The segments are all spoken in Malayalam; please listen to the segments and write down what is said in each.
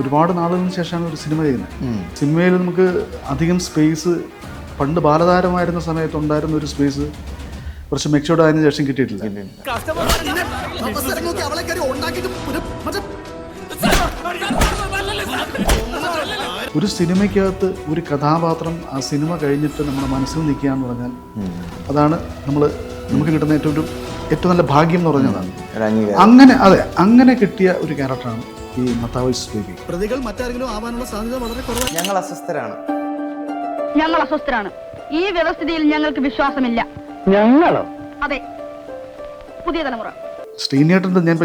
ഒരുപാട് നാളുകൾക്ക് ശേഷമാണ് ഒരു സിനിമ ചെയ്യുന്നത്. സിനിമയിൽ നമുക്ക് അധികം സ്പേസ് പണ്ട് ബാലതാരമായിരുന്ന സമയത്ത് ഉണ്ടായിരുന്ന ഒരു സ്പേസ് കുറച്ച് മെച്ചൂർഡ് ആയതിനു ശേഷം കിട്ടിയിട്ടില്ല. ഒരു സിനിമയ്ക്കകത്ത് ഒരു കഥാപാത്രം ആ സിനിമ കഴിഞ്ഞിട്ട് നമ്മുടെ മനസ്സിൽ നിൽക്കുക എന്ന് പറഞ്ഞാൽ അതാണ് നമുക്ക് കിട്ടുന്ന ഏറ്റവും നല്ല ഭാഗ്യം എന്ന് പറഞ്ഞതാണ്. അങ്ങനെ കിട്ടിയ ഒരു ക്യാരക്ടറാണ് ഈ മത്താവൂസ് ബേബി. പ്രതികൾ മറ്റാരെങ്കിലും ആവാനുള്ള സാധ്യത വളരെ കുറവാണ്. ഞങ്ങൾ അസ്വസ്ഥരാണ്. ഈ വ്യവസ്ഥിതിയിൽ ഞങ്ങൾക്ക് വിശ്വാസമില്ല. ഞങ്ങളോ? അതെ, പുതിയ തലമുറ. ശ്രീനേട്ടൻ്റെ ഞാൻ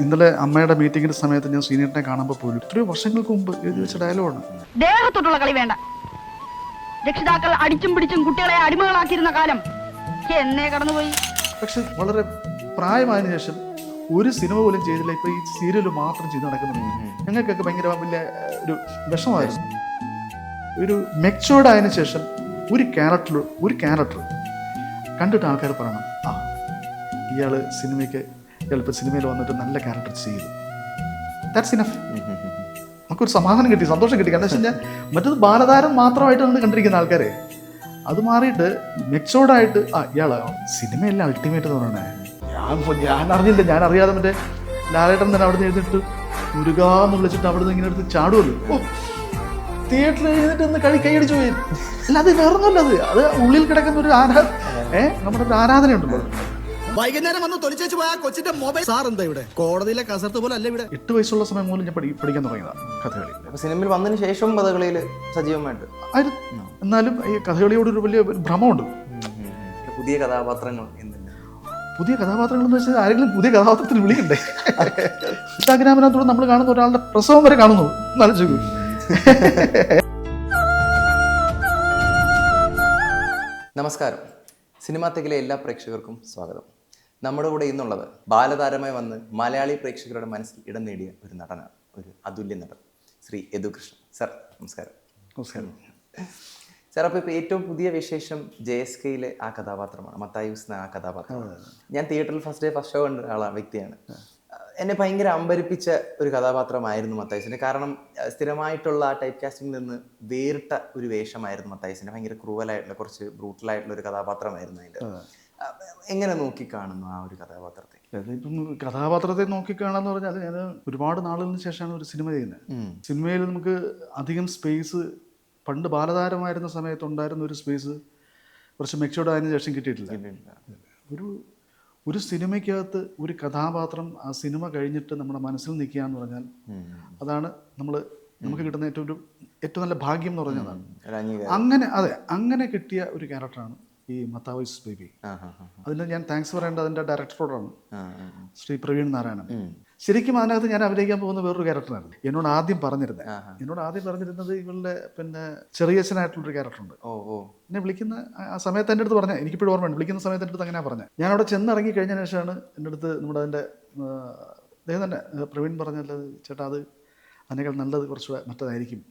ഇന്നലെ അമ്മയുടെ മീറ്റിങ്ങിന്റെ സമയത്ത് ഞാൻ ശ്രീനേട്ടനെ കാണുമ്പോൾ പോലും എത്രയോ വർഷങ്ങൾക്ക് മുമ്പ് എഴുതി വെച്ച ഡയലോഗാണ്. ദേഹത്തോട്ടുള്ള കളി വേണ്ട. രക്ഷിതാക്കൾ അടിച്ചും പിടിച്ചും കുട്ടികളെ അടിമകളാക്കിയിരുന്ന കാലം എന്നേ കടന്നുപോയി. പക്ഷെ വളരെ പ്രായമായതിനു ശേഷം ഒരു സിനിമ പോലും ചെയ്തില്ല. ഇപ്പൊ ഈ സീരിയൽ മാത്രം ചെയ്ത് നടക്കുന്നുണ്ട്. ഞങ്ങൾക്കൊക്കെ ഭയങ്കര വലിയ ഒരു വിഷമമായിരുന്നു. ഒരു മെച്ചൂർഡ് ആയതിനു ശേഷം ഒരു ക്യാരക്ടർ കണ്ടിട്ട് ആൾക്കാർ പറയണം, ഇയാൾ ഇയാളിപ്പോൾ സിനിമയിൽ വന്നിട്ട് നല്ല ക്യാരക്ടർ ചെയ്തു. That's enough. നമുക്കൊരു സമാധാനം കിട്ടി, സന്തോഷം കിട്ടി. കാരണം വെച്ച് കഴിഞ്ഞാൽ മറ്റത് ബാലതാരം മാത്രമായിട്ട് നമ്മൾ കണ്ടിരിക്കുന്ന ആൾക്കാരെ അത് മാറിയിട്ട് മെച്ചൂർഡായിട്ട് ഇയാളാണ് സിനിമയെല്ലാം അൾട്ടിമേറ്റ് എന്ന് പറയണേ. ഞാൻ അറിഞ്ഞില്ല, ഞാൻ അറിയാതെ മറ്റേ ലാലേട്ടൻ തന്നെ അവിടെ നിന്ന് എഴുതിട്ട് മുരുകാന്ന് വിളിച്ചിട്ട് അവിടെ നിന്ന് ഇങ്ങനെ എടുത്ത് ചാടുമല്ലോ. തിയേറ്ററിൽ എഴുതിട്ട് ഒന്ന് കൈയടിച്ചു പോയി. അല്ല, അത് വേറൊന്നുമല്ല, അത് ഉള്ളിൽ കിടക്കുന്ന ഒരു നമ്മുടെ ഒരു ആരാധനയുണ്ടല്ലോ. വൈകുന്നേരം വന്ന് തൊലിച്ചു പോയ കൊച്ചിന്റെ മൊബൈൽ സാർ എന്താ ഇവിടെ കോടതിയിലെ കസർത്ത് പോലെ അല്ല ഇവിടെ. 8 വയസ്സുള്ള സമയം മൂലം ഞാൻ പഠിക്കാൻ തുടങ്ങിയതാണ് കഥകളി. സിനിമയിൽ വന്നതിന് ശേഷം കഥകളിയിൽ സജീവമായിട്ട് ആയിരുന്നു. എന്നാലും ഈ കഥകളിയോടൊരു വലിയ ഭ്രമമുണ്ട്. പുതിയ കഥാപാത്രങ്ങൾ എന്ന് വെച്ചാൽ ആരെങ്കിലും പുതിയ കഥാപാത്രത്തിന് വിളിക്കണ്ടേ? ഇൻസ്റ്റാഗ്രാമിനകത്തോടെ നമ്മൾ കാണുന്ന ഒരാളുടെ പ്രസവം വരെ കാണുന്നു. ആലോചിക്കൂ. നമസ്കാരം. സിനിമാത്തെക്കിലെ എല്ലാ പ്രേക്ഷകർക്കും സ്വാഗതം. നമ്മുടെ കൂടെ ഇന്നുള്ളത് ബാലതാരമായി വന്ന് മലയാളി പ്രേക്ഷകരുടെ മനസ്സിൽ ഇടം നേടിയ ഒരു നടനാണ്, ഒരു അതുല്യ നടൻ, ശ്രീ യദുകൃഷ്ണൻ. സർ നമസ്കാരം. സാർ, അപ്പോൾ ഇപ്പോൾ ഏറ്റവും പുതിയ വിശേഷം JSKയിലെ ആ കഥാപാത്രമാണ്, മത്തായൂസ് എന്ന ആ കഥാപാത്രമാണ്. ഞാൻ തിയേറ്ററിൽ ഫസ്റ്റ് ഷോ കണ്ട വ്യക്തിയാണ്. എന്നെ ഭയങ്കര അമ്പരിപ്പിച്ച ഒരു കഥാപാത്രമായിരുന്നു മത്തായൂസിൻ്റെ. കാരണം സ്ഥിരമായിട്ടുള്ള ആ ടൈപ്പ് കാസ്റ്റിംഗിൽ നിന്ന് വേറിട്ട ഒരു വേഷമായിരുന്നു മത്തായൂസിൻ്റെ. ഭയങ്കര ക്രൂവലായിട്ടുള്ള, കുറച്ച് ബ്രൂട്ടലായിട്ടുള്ള ഒരു കഥാപാത്രമായിരുന്നു അതിൻ്റെ. എങ്ങനെ നോക്കിക്കാണുന്നു ആ ഒരു കഥാപാത്രത്തെ? ഇപ്പം കഥാപാത്രത്തെ നോക്കിക്കാണെന്ന് പറഞ്ഞാൽ ഞാൻ ഒരുപാട് നാളുകൾക്ക് ശേഷമാണ് ഒരു സിനിമ ചെയ്യുന്നത്. സിനിമയിൽ നമുക്ക് അധികം സ്പേസ് പണ്ട് ബാലതാരമായിരുന്ന സമയത്ത് ഉണ്ടായിരുന്ന ഒരു സ്പേസ് കുറച്ച് മെച്ചൂർഡ് ആയതിനു ശേഷം കിട്ടിയിട്ടില്ല. ഒരു സിനിമയ്ക്കകത്ത് ഒരു കഥാപാത്രം ആ സിനിമ കഴിഞ്ഞിട്ട് നമ്മുടെ മനസ്സിൽ നിൽക്കുക എന്ന് പറഞ്ഞാൽ അതാണ് നമുക്ക് കിട്ടുന്ന ഏറ്റവും നല്ല ഭാഗ്യം എന്ന് പറഞ്ഞതാണ്. അങ്ങനെ കിട്ടിയ ഒരു ക്യാരക്ടറാണ് ഈ മത്താവൂസ് ബേബി. അതിന് ഞാൻ താങ്ക്സ് പറയേണ്ടത് അതിൻ്റെ ഡയറക്ടറോടാണ്, ശ്രീ പ്രവീൺ നാരായണൻ. ശരിക്കും അതിനകത്ത് ഞാൻ അഭിനയിക്കാൻ പോകുന്ന വേറൊരു ക്യാരക്ടറായിരുന്നു. എന്നോട് ആദ്യം പറഞ്ഞിരുന്നത് ഇവളുടെ ചെറിയച്ഛനായിട്ടുള്ളൊരു ക്യാരക്ടറുണ്ട്. എന്നെ വിളിക്കുന്ന ആ സമയത്ത് എൻ്റെ അടുത്ത് പറഞ്ഞ, എനിക്കിപ്പോഴും ഓർമ്മയുണ്ട്, വിളിക്കുന്ന സമയത്ത് എൻ്റെ അടുത്ത് അങ്ങനെ പറഞ്ഞത്. ഞാൻ അവിടെ ചെന്നിറങ്ങി കഴിഞ്ഞതിന് ശേഷമാണ് എൻ്റെ അടുത്ത് അതിൻ്റെ അദ്ദേഹം തന്നെ പ്രവീൺ പറഞ്ഞത്, ചേട്ടാ അത് അതിനേക്കാൾ നല്ലത് കുറച്ച് മറ്റേതായിരിക്കും,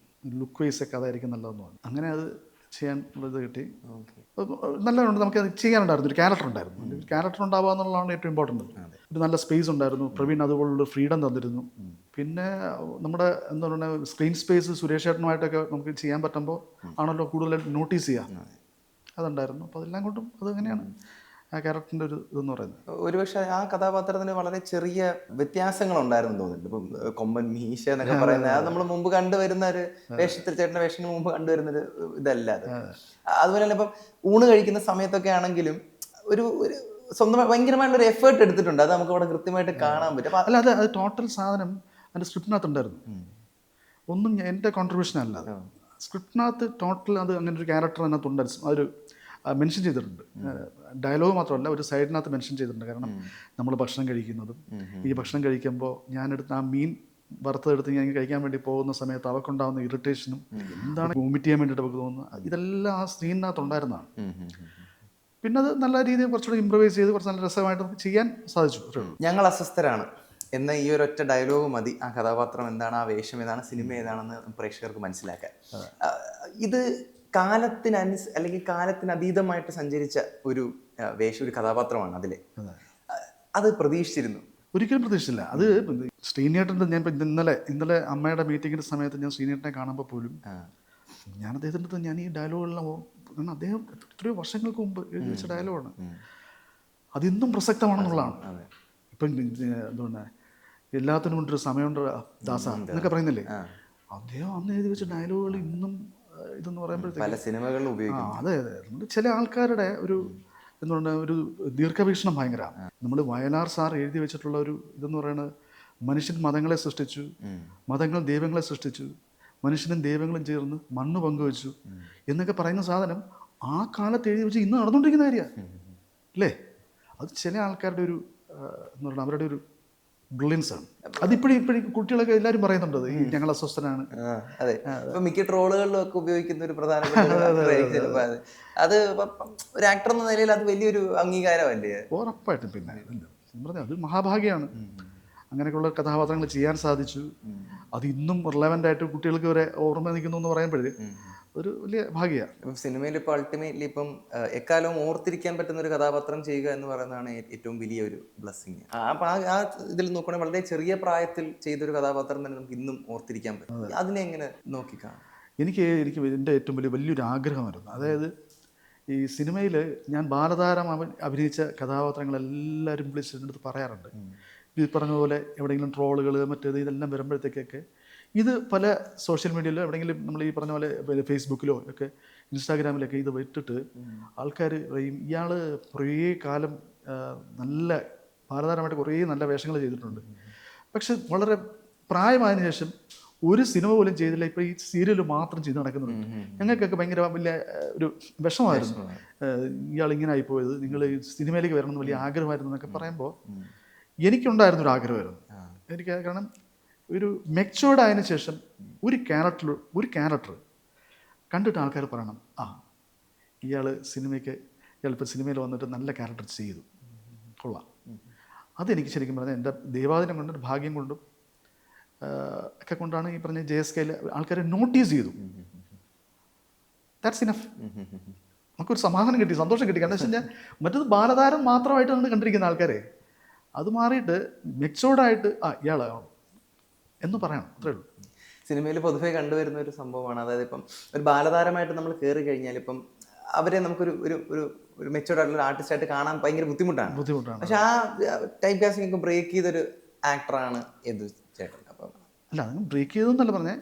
ലുക്ക് വൈസ് ഒക്കെ അതായിരിക്കും നല്ലതെന്ന് പറഞ്ഞു. അങ്ങനെ അത് ചെയ്യാൻ ഉള്ളത് കിട്ടി. നല്ലതുണ്ട്, നമുക്കത് ചെയ്യാനുണ്ടായിരുന്നു. ഒരു ക്യാരക്ടർ ഉണ്ടാവുക എന്നുള്ളതാണ് ഏറ്റവും ഇമ്പോർട്ടൻ്റ്. ഒരു നല്ല സ്പേസ് ഉണ്ടായിരുന്നു. പ്രവീൺ അതുപോലുള്ള ഫ്രീഡം തന്നിരുന്നു. പിന്നെ നമ്മുടെ എന്താ പറയുക, സ്ക്രീൻ സ്പേസ് സുരേഷ് ചേട്ടനുമായിട്ടൊക്കെ നമുക്ക് ചെയ്യാൻ പറ്റുമ്പോൾ ആണല്ലോ കൂടുതൽ നോട്ടീസ് ചെയ്യുക, അതുണ്ടായിരുന്നു. അപ്പോൾ അതെല്ലാം കൊണ്ടും അതങ്ങനെയാണ് ആ ക്യാരക്ടറിൻ്റെ ഒരു ഇതെന്ന് പറയുന്നത്. ഒരുപക്ഷെ ആ കഥാപാത്രത്തിന് വളരെ ചെറിയ വ്യത്യാസങ്ങൾ ഉണ്ടായിരുന്നു തോന്നുന്നുണ്ട്. ഇപ്പം കൊമ്പൻ മീശ എന്നൊക്കെ പറയുന്നത് അത് നമ്മൾ മുമ്പ് കണ്ടുവരുന്ന ഒരു വേഷത്തിൽ, ചേട്ടൻ്റെ വേഷത്തിന് മുമ്പ് കണ്ടുവരുന്നൊരു ഇതല്ല അത്. അതുപോലെ തന്നെ ഇപ്പം ഊണ് കഴിക്കുന്ന സമയത്തൊക്കെ ആണെങ്കിലും ഒരു സ്വന്തമായി ഭയങ്കരമായിട്ടൊരു എഫേർട്ട് എടുത്തിട്ടുണ്ട്. അത് നമുക്ക് അവിടെ കൃത്യമായിട്ട് കാണാൻ പറ്റും. അല്ല, അത് ടോട്ടൽ സാധനം അതിൻ്റെ സ്ക്രിപ്റ്റിനകത്തുണ്ടായിരുന്നു. ഒന്നും എൻ്റെ കോൺട്രിബ്യൂഷൻ അല്ല. സ്ക്രിപ്റ്റിനകത്ത് ടോട്ടൽ അത് അങ്ങനെ ഒരു ക്യാരക്ടർ അതിനകത്തുണ്ടായിരുന്നു. അതൊരു മെൻഷൻ ചെയ്തിട്ടുണ്ട്. ഡയലോഗ് മാത്രമല്ല, ഒരു സൈഡിനകത്ത് മെൻഷൻ ചെയ്തിട്ടുണ്ട്. കാരണം നമ്മൾ ഭക്ഷണം കഴിക്കുന്നതും ഈ ഭക്ഷണം കഴിക്കുമ്പോൾ ഞാനെടുത്ത് ആ മീൻ വറുത്തെടുത്ത് ഞാൻ കഴിക്കാൻ വേണ്ടി പോകുന്ന സമയത്ത് അവർക്കുണ്ടാകുന്ന ഇറിറ്റേഷനും എന്താണ് വോമിറ്റ് ചെയ്യാൻ വേണ്ടിയിട്ട് അവർക്ക് തോന്നുന്നത്, ഇതെല്ലാം ആ സീനിനകത്ത് ഉണ്ടായിരുന്നതാണ്. പിന്നെ അത് നല്ല രീതിയിൽ കുറച്ചുകൂടി ഇംപ്രവൈസ് ചെയ്ത് കുറച്ച് നല്ല രസമായിട്ട് നമുക്ക് ചെയ്യാൻ സാധിച്ചു. ഞങ്ങൾ അസ്വസ്ഥരാണ് എന്ന ഈ ഒരൊറ്റ ഡയലോഗ് മതി ആ കഥാപാത്രം എന്താണ്, ആ വേഷം ഏതാണ്, സിനിമ ഏതാണെന്ന് പ്രേക്ഷകർക്ക് മനസ്സിലാക്കാൻ. ഇത് അല്ലെങ്കിൽ കാലത്തിനതീതമായിട്ട് സഞ്ചരിച്ച ഒരു കഥാപാത്രമാണ് അതിലെ. അത് പ്രതീക്ഷിച്ചിരുന്നു ഒരിക്കലും പ്രതീക്ഷിച്ചില്ല. അത് ശ്രീനേട്ടൻ്റെ ഞാൻ ഇപ്പം ഇന്നലെ അമ്മയുടെ മീറ്റിങ്ങിൻ്റെ സമയത്ത് ഞാൻ ശ്രീനേട്ടനെ കാണുമ്പോൾ പോലും ഞാൻ അദ്ദേഹത്തിൻ്റെ അടുത്ത് ഞാൻ ഈ ഡയലോഗുകളെല്ലാം കാരണം അദ്ദേഹം എത്രയോ വർഷങ്ങൾക്ക് മുമ്പ് എഴുതി വെച്ച ഡയലോഗാണ്. അതിന്നും പ്രസക്തമാണെന്നുള്ളതാണ്. ഇപ്പം എന്തുകൊണ്ട് എല്ലാത്തിനും കൊണ്ടൊരു സമയമുണ്ട് ദാസ എന്നൊക്കെ പറയുന്നില്ലേ, അദ്ദേഹം അന്ന് എഴുതി വെച്ച ഡയലോഗുകൾ ഇന്നും ഇതെന്ന് പറയുമ്പോഴത്തേക്ക് പല സിനിമകളിലും ഉപയോഗിക്കും. അതെ അതെ. ചില ആൾക്കാരുടെ ഒരു എന്തുകൊണ്ട് ഒരു ദീർഘവീക്ഷണം ഭയങ്കരമാണ്. നമ്മൾ വയലാർ സാർ എഴുതി വെച്ചിട്ടുള്ള ഒരു ഇതെന്ന് പറയുന്നത് മനുഷ്യൻ മതങ്ങളെ സൃഷ്ടിച്ചു, മതങ്ങൾ ദൈവങ്ങളെ സൃഷ്ടിച്ചു, മനുഷ്യനും ദൈവങ്ങളും ചേർന്ന് മണ്ണ് പങ്കുവെച്ചു എന്നൊക്കെ പറയുന്ന സാധനം ആ കാലത്ത് എഴുതി വെച്ച് ഇന്ന് നടന്നുകൊണ്ടിരിക്കുന്ന കാര്യമാണ് അല്ലേ. അത് ചില ആൾക്കാരുടെ ഒരു എന്ന് പറഞ്ഞാൽ അവരുടെ ഒരു ബ്രില്യൻസ് ആണ്. അതിപ്പോഴും കുട്ടികളൊക്കെ എല്ലാവരും പറയുന്നുണ്ട് ഈ ഞങ്ങൾ അസ്വസ്ഥനാണ്. അതെ, ഇപ്പൊ മിക്ക ട്രോളുകളിലും ഒക്കെ ഉപയോഗിക്കുന്ന ഒരു പ്രധാനപ്പെട്ട അത് ഒരു ആക്ടർ എന്ന നിലയിൽ അത് വലിയൊരു അംഗീകാരമല്ലേ? ഉറപ്പായിട്ടും. പിന്നെ പറഞ്ഞാൽ അത് മഹാഭാഗ്യമാണ്. അങ്ങനെയൊക്കെയുള്ള കഥാപാത്രങ്ങൾ ചെയ്യാൻ സാധിച്ചു. അത് ഇന്നും റിലവൻ്റ് ആയിട്ട് കുട്ടികൾക്ക് വരെ ഓർമ്മ നിൽക്കുന്നു എന്ന് പറയുമ്പോഴേ ഒരു വലിയ ഭാഗ്യമാണ്. ഇപ്പം സിനിമയിൽ ഇപ്പോൾ അൾട്ടിമേറ്റ്ലി ഇപ്പം എക്കാലവും ഓർത്തിരിക്കാൻ പറ്റുന്ന ഒരു കഥാപാത്രം ചെയ്യുക എന്ന് പറയുന്നതാണ് ഏറ്റവും വലിയൊരു ബ്ലെസ്സിങ്. അപ്പം ആ ഇതിൽ നോക്കുകയാണെങ്കിൽ വളരെ ചെറിയ പ്രായത്തിൽ ചെയ്തൊരു കഥാപാത്രം തന്നെ നമുക്ക് ഇന്നും ഓർത്തിരിക്കാൻ പറ്റും. അതിനെ എങ്ങനെ നോക്കിക്കാണാം? എനിക്ക് എൻ്റെ ഏറ്റവും വലിയൊരു ആഗ്രഹമായിരുന്നു. അതായത് ഈ സിനിമയിൽ ഞാൻ ബാലതാരം അഭിനയിച്ച കഥാപാത്രങ്ങളെല്ലാവരും വിളിച്ചെടുത്ത് പറയാറുണ്ട്. ഈ പറഞ്ഞ പോലെ എവിടെയെങ്കിലും ട്രോളുകൾ മറ്റേത് ഇതെല്ലാം വരുമ്പോഴത്തേക്കൊക്കെ ഇത് പല സോഷ്യൽ മീഡിയയിലോ എവിടെയെങ്കിലും നമ്മൾ ഈ പറഞ്ഞ പോലെ ഫേസ്ബുക്കിലോ ഒക്കെ ഇൻസ്റ്റാഗ്രാമിലൊക്കെ ഇത് വിട്ടിട്ട് ആൾക്കാർ പറയും ഇയാൾ കുറേ കാലം നല്ല ബാലതാരമായിട്ട് കുറേ നല്ല വേഷങ്ങൾ ചെയ്തിട്ടുണ്ട്, പക്ഷെ വളരെ പ്രായമായതിനു ശേഷം ഒരു സിനിമ പോലും ചെയ്തില്ല, ഇപ്പോൾ ഈ സീരിയൽ മാത്രം ചെയ്ത് നടക്കുന്നുണ്ട്. ഞങ്ങൾക്കൊക്കെ ഭയങ്കര വലിയ ഒരു വിഷമമായിരുന്നു ഇയാൾ ഇങ്ങനെ ആയിപ്പോയത്, നിങ്ങൾ സിനിമയിലേക്ക് വരണമെന്ന് വലിയ ആഗ്രഹമായിരുന്നു എന്നൊക്കെ പറയുമ്പോൾ എനിക്കുണ്ടായിരുന്നൊരു ആഗ്രഹമായിരുന്നു. എനിക്ക് കാരണം ഒരു മെച്ചുവേർഡ് ആയതിനു ശേഷം ഒരു ക്യാരക്ടർ കണ്ടിട്ട് ആൾക്കാർ പറയണം ഇയാളിപ്പോൾ സിനിമയിൽ വന്നിട്ട് നല്ല ക്യാരക്ടർ ചെയ്തു കൊള്ളാം. അതെനിക്ക് ശരിക്കും പറഞ്ഞാൽ എൻ്റെ ദൈവാദിനം കൊണ്ടും ഭാഗ്യം കൊണ്ടും ഒക്കെ കൊണ്ടാണ് ഈ പറഞ്ഞ JSKയിൽ ആൾക്കാരെ നോട്ടീസ് ചെയ്തു. That's enough. നമുക്കൊരു സമാധാനം കിട്ടി, സന്തോഷം കിട്ടി. കാരണം വെച്ച് കഴിഞ്ഞാൽ മറ്റത് ബാലതാരം മാത്രമായിട്ടാണ് കണ്ടിരിക്കുന്ന ആൾക്കാരെ. അത് മാറിയിട്ട് മെച്ചുവേർഡായിട്ട് ഇയാളാണ് എന്ന് പറയണം, അത്രേ ഉള്ളൂ. സിനിമയിൽ പൊതുവെ കണ്ടുവരുന്ന ഒരു സംഭവമാണ്. അതായത് ഇപ്പം ഒരു ബാലതാരമായിട്ട് നമ്മൾ കയറി കഴിഞ്ഞാൽ ഇപ്പം അവരെ നമുക്കൊരു ഒരു ഒരു മെച്ചുവേർഡ് ആയിട്ടുള്ള ആർട്ടിസ്റ്റായിട്ട് കാണാൻ ഭയങ്കര ബുദ്ധിമുട്ടാണ്. പക്ഷെ ആ ടൈപ്പ് കാസ്റ്റിംഗ് ബ്രേക്ക് ചെയ്തൊരു ആക്ടറാണ് യദു ചേട്ടൻ. അപ്പം അല്ല, അങ്ങനെ ബ്രേക്ക് ചെയ്തെന്നല്ല പറഞ്ഞേ,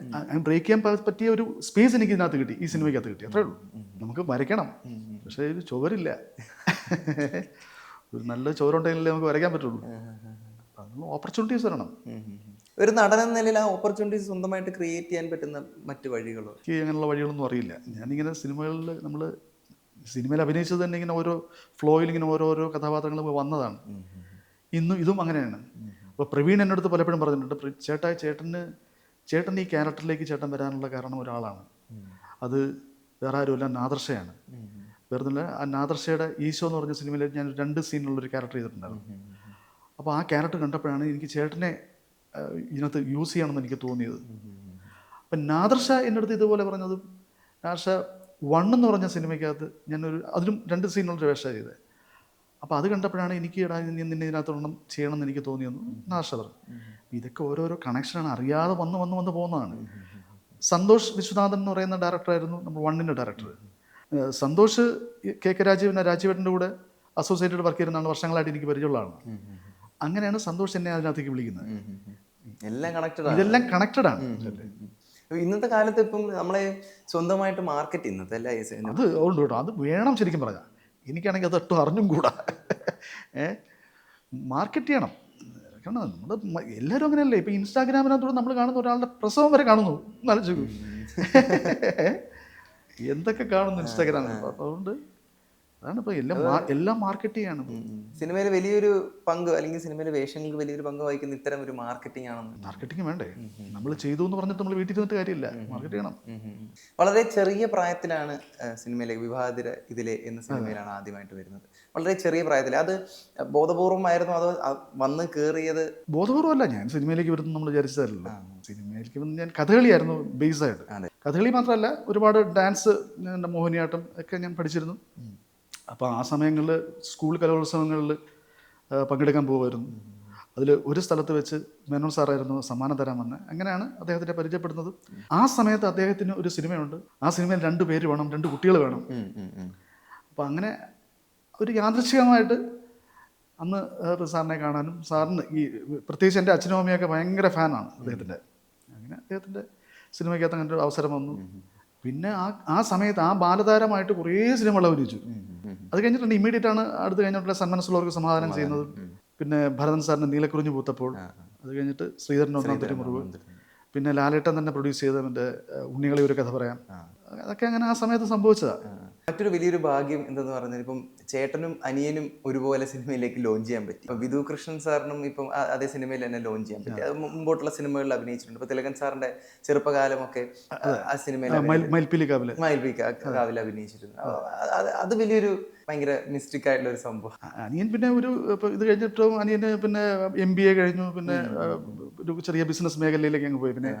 ബ്രേക്ക് ചെയ്യാൻ പറ്റിയ ഒരു സ്പേസ് എനിക്ക് ഇതിനകത്ത് കിട്ടി, ഈ സിനിമയ്ക്കകത്ത് കിട്ടി, അത്രേ ഉള്ളൂ. നമുക്ക് വരയ്ക്കണം, പക്ഷേ ഒരു ചുവരില്ല. ഒരു നല്ല ചോറുണ്ടെങ്കിലേ നമുക്ക് വരയ്ക്കാൻ പറ്റുള്ളൂ. അതിനുള്ള ഓപ്പർച്യൂണിറ്റീസ് തരണം. ഒരു നടൻ എന്ന നിലയിൽ ആ ഓപ്പർച്യൂണിറ്റീസ് സ്വന്തമായിട്ട് ക്രിയേറ്റ് ചെയ്യാൻ പറ്റുന്ന മറ്റ് വഴികളോ? എനിക്ക് അങ്ങനെയുള്ള വഴികളൊന്നും അറിയില്ല. ഞാനിങ്ങനെ സിനിമയിൽ അഭിനയിച്ചത് തന്നെ ഇങ്ങനെ ഓരോ ഫ്ലോയിൽ ഇങ്ങനെ ഓരോരോ കഥാപാത്രങ്ങൾ വന്നതാണ്. ഇതും അങ്ങനെയാണ്. അപ്പോൾ പ്രവീൺ എൻ്റെ അടുത്ത് പലപ്പോഴും പറഞ്ഞിട്ടുണ്ട്, ചേട്ടൻ ഈ ക്യാരക്ടറിലേക്ക് ചേട്ടൻ വരാനുള്ള കാരണം ഒരാളാണ്, അത് വേറെ ആരുമല്ല, നാദർഷയാണ്. വേറൊന്നുമില്ല, ആ നാദർഷയുടെ ഈശോ എന്ന് പറഞ്ഞ സിനിമയിൽ ഞാൻ 2 സീനിലുള്ളൊരു ക്യാരക്ടർ ചെയ്തിട്ടുണ്ടായിരുന്നു. അപ്പോൾ ആ ക്യാരക്ടർ കണ്ടപ്പോഴാണ് എനിക്ക് ചേട്ടനെ ഇതിനകത്ത് യൂസ് ചെയ്യണമെന്ന് എനിക്ക് തോന്നിയത്. അപ്പം നാദർഷ എൻ്റെ അടുത്ത് ഇതുപോലെ പറഞ്ഞത്, നാദർഷ 1 എന്ന് പറഞ്ഞ സിനിമയ്ക്കകത്ത് അതിലും 2 സീനുള്ളൊരു വേഷമാണ് ചെയ്തത്. അപ്പോൾ അത് കണ്ടപ്പോഴാണ് എനിക്ക് നിന്നെ ഇതിനകത്തൊന്നും ചെയ്യണമെന്ന് എനിക്ക് തോന്നിയെന്ന് നാദർഷ പറഞ്ഞു. ഇതൊക്കെ ഓരോരോ കണക്ഷനാണ്, അറിയാതെ വന്ന് പോകുന്നതാണ്. സന്തോഷ് വിശ്വനാഥൻ എന്ന് പറയുന്ന ഡയറക്ടറായിരുന്നു നമ്മൾ 1ൻ്റെ ഡയറക്ടർ. സന്തോഷ് കെ രാജീവേട്ടൻ്റെ കൂടെ അസോസിയേറ്റഡ് വർക്ക് ചെയ്യുന്നതാണ്, വർഷങ്ങളായിട്ട് എനിക്ക് പരിചയമുള്ളതാണ്. അങ്ങനെയാണ് സന്തോഷ് എന്നെ അതിനകത്തേക്ക് വിളിക്കുന്നത്. ഇതെല്ലാം കണക്റ്റഡ് ആണ്. ഇന്നത്തെ കാലത്ത് ഇപ്പം നമ്മളെ സ്വന്തമായിട്ട് മാർക്കറ്റ് ഇന്നത്തെ അത് ഉണ്ട് കേട്ടോ, അത് വേണം. ശരിക്കും പറഞ്ഞാൽ എനിക്കാണെങ്കിൽ അത് ഒട്ടും അറിഞ്ഞും കൂടാ. മാർക്കറ്റ് ചെയ്യണം. കാരണം നമ്മൾ എല്ലാവരും അങ്ങനെയല്ലേ. ഇപ്പം ഇൻസ്റ്റാഗ്രാമിനകത്തൂടെ നമ്മൾ കാണുന്ന ഒരാളുടെ പ്രസവം വരെ കാണുന്നു, ആലോചിക്കൂ. എന്തൊക്കെ കാണുന്നു ഇൻസ്റ്റാഗ്രാമിൽ. അതുകൊണ്ട് അതാണ് ഇപ്പോൾ എല്ലാം മാർക്കറ്റ് ചെയ്യാണ്. സിനിമയിൽ വലിയൊരു പങ്ക്, അല്ലെങ്കിൽ സിനിമയിലെ വേഷങ്ങൾക്ക് വലിയൊരു പങ്ക് വഹിക്കുന്ന ഇത്തരം ഒരു മാർക്കറ്റിംഗ് ആണെന്ന്. മാർക്കറ്റിംഗ് വേണ്ടേ? നമ്മൾ ചെയ്തു എന്ന് പറഞ്ഞിട്ട് നമ്മൾ വീട്ടിൽ ഇരുന്നിട്ട് കാര്യമില്ല, മാർക്കറ്റ് ചെയ്യണം. വളരെ ചെറിയ പ്രായത്തിലാണ് സിനിമയിലെ വിവാഹിതര ഇതിലെ എന്ന സിനിമയിലാണ് ആദ്യമായിട്ട് വരുന്നത്. വളരെ ചെറിയ പ്രായത്തിൽ. അത് ബോധപൂർവമായിരുന്നു അതോ വന്ന് കയറിയത്? ബോധപൂർവമല്ല, ഞാൻ സിനിമയിലേക്ക് വരുന്നത് നമ്മൾ വിചാരിച്ചതല്ലോ. സിനിമയിലേക്ക് വന്ന് ഞാൻ കഥകളിയായിരുന്നു ബേസായിട്ട്. കഥകളി മാത്രമല്ല, ഒരുപാട് ഡാൻസ്, മോഹിനിയാട്ടം ഒക്കെ ഞാൻ പഠിച്ചിരുന്നു. അപ്പോൾ ആ സമയങ്ങളിൽ സ്കൂൾ കലോത്സവങ്ങളിൽ പങ്കെടുക്കാൻ പോകുമായിരുന്നു. അതിൽ ഒരു സ്ഥലത്ത് വെച്ച് മേനോൻ സാറായിരുന്നു സമ്മാനം തരാൻ വന്നത്. അങ്ങനെയാണ് അദ്ദേഹത്തിനെ പരിചയപ്പെടുന്നത്. ആ സമയത്ത് അദ്ദേഹത്തിന് ഒരു സിനിമയുണ്ട്, ആ സിനിമയിൽ 2 പേര് വേണം, 2 കുട്ടികൾ വേണം. അപ്പോൾ അങ്ങനെ ഒരു യാദൃച്ഛികമായിട്ട് അന്ന് സാറിനെ കാണാനും, സാറിന് ഈ പ്രത്യേകിച്ച് എൻ്റെ അച്ഛനും അമ്മയൊക്കെ ഭയങ്കര ഫാനാണ് അദ്ദേഹത്തിൻ്റെ. അങ്ങനെ അദ്ദേഹത്തിൻ്റെ സിനിമയ്ക്കകത്ത് അങ്ങനെ ഒരു അവസരം വന്നു. പിന്നെ ആ സമയത്ത് ആ ബാലതാരമായിട്ട് കുറേ സിനിമകൾ അഭിനയിച്ചു. അത് കഴിഞ്ഞിട്ടുണ്ട് ഇമ്മീഡിയറ്റ് ആണ് അടുത്ത് കഴിഞ്ഞിട്ടുള്ള സന്മനസ്സുള്ളവർക്ക് സമാധാനം ചെയ്യുന്നത്. പിന്നെ ഭരതൻ സാറിൻ്റെ നീലക്കുറിഞ്ഞു പൂത്തപ്പോൾ, അത് കഴിഞ്ഞിട്ട് ശ്രീധരൻ ഒന്നാമത്തെ മുറിവ്, പിന്നെ ലാലേട്ടൻ തന്നെ പ്രൊഡ്യൂസ് ചെയ്ത മറ്റേ ഉണ്ണികളി ഒരു കഥ പറയാം. അതൊക്കെ അങ്ങനെ ആ സമയത്ത് സംഭവിച്ചതാണ്. മറ്റൊരു വലിയൊരു ഭാഗ്യം എന്തെന്ന് പറഞ്ഞാൽ ഇപ്പം ചേട്ടനും അനിയനും ഒരുപോലെ സിനിമയിലേക്ക് ലോഞ്ച് ചെയ്യാൻ പറ്റി. ഇപ്പം വിധു കൃഷ്ണൻ സാറിനും ഇപ്പം അതേ സിനിമയിൽ തന്നെ ലോഞ്ച് ചെയ്യാൻ പറ്റി. അത് മുമ്പോട്ടുള്ള സിനിമകളിൽ അഭിനയിച്ചിട്ടുണ്ട്. ഇപ്പൊ തിലകൻ സാറിന്റെ ചെറുപ്പകാലമൊക്കെ ആ സിനിമയിൽ കാവിൽ അഭിനയിച്ചിട്ടുണ്ട്. അത് വലിയൊരു ഭയങ്കര മിസ്റ്റേക്ക് ആയിട്ടുള്ള ഒരു സംഭവം. അനിയൻ പിന്നെ ഇത് കഴിഞ്ഞിട്ടും അനിയന് പിന്നെ MBA കഴിഞ്ഞു. പിന്നെ ഒരു ചെറിയ ബിസിനസ് മേഖലയിലേക്ക് അങ്ങ് പോയി. പിന്നെ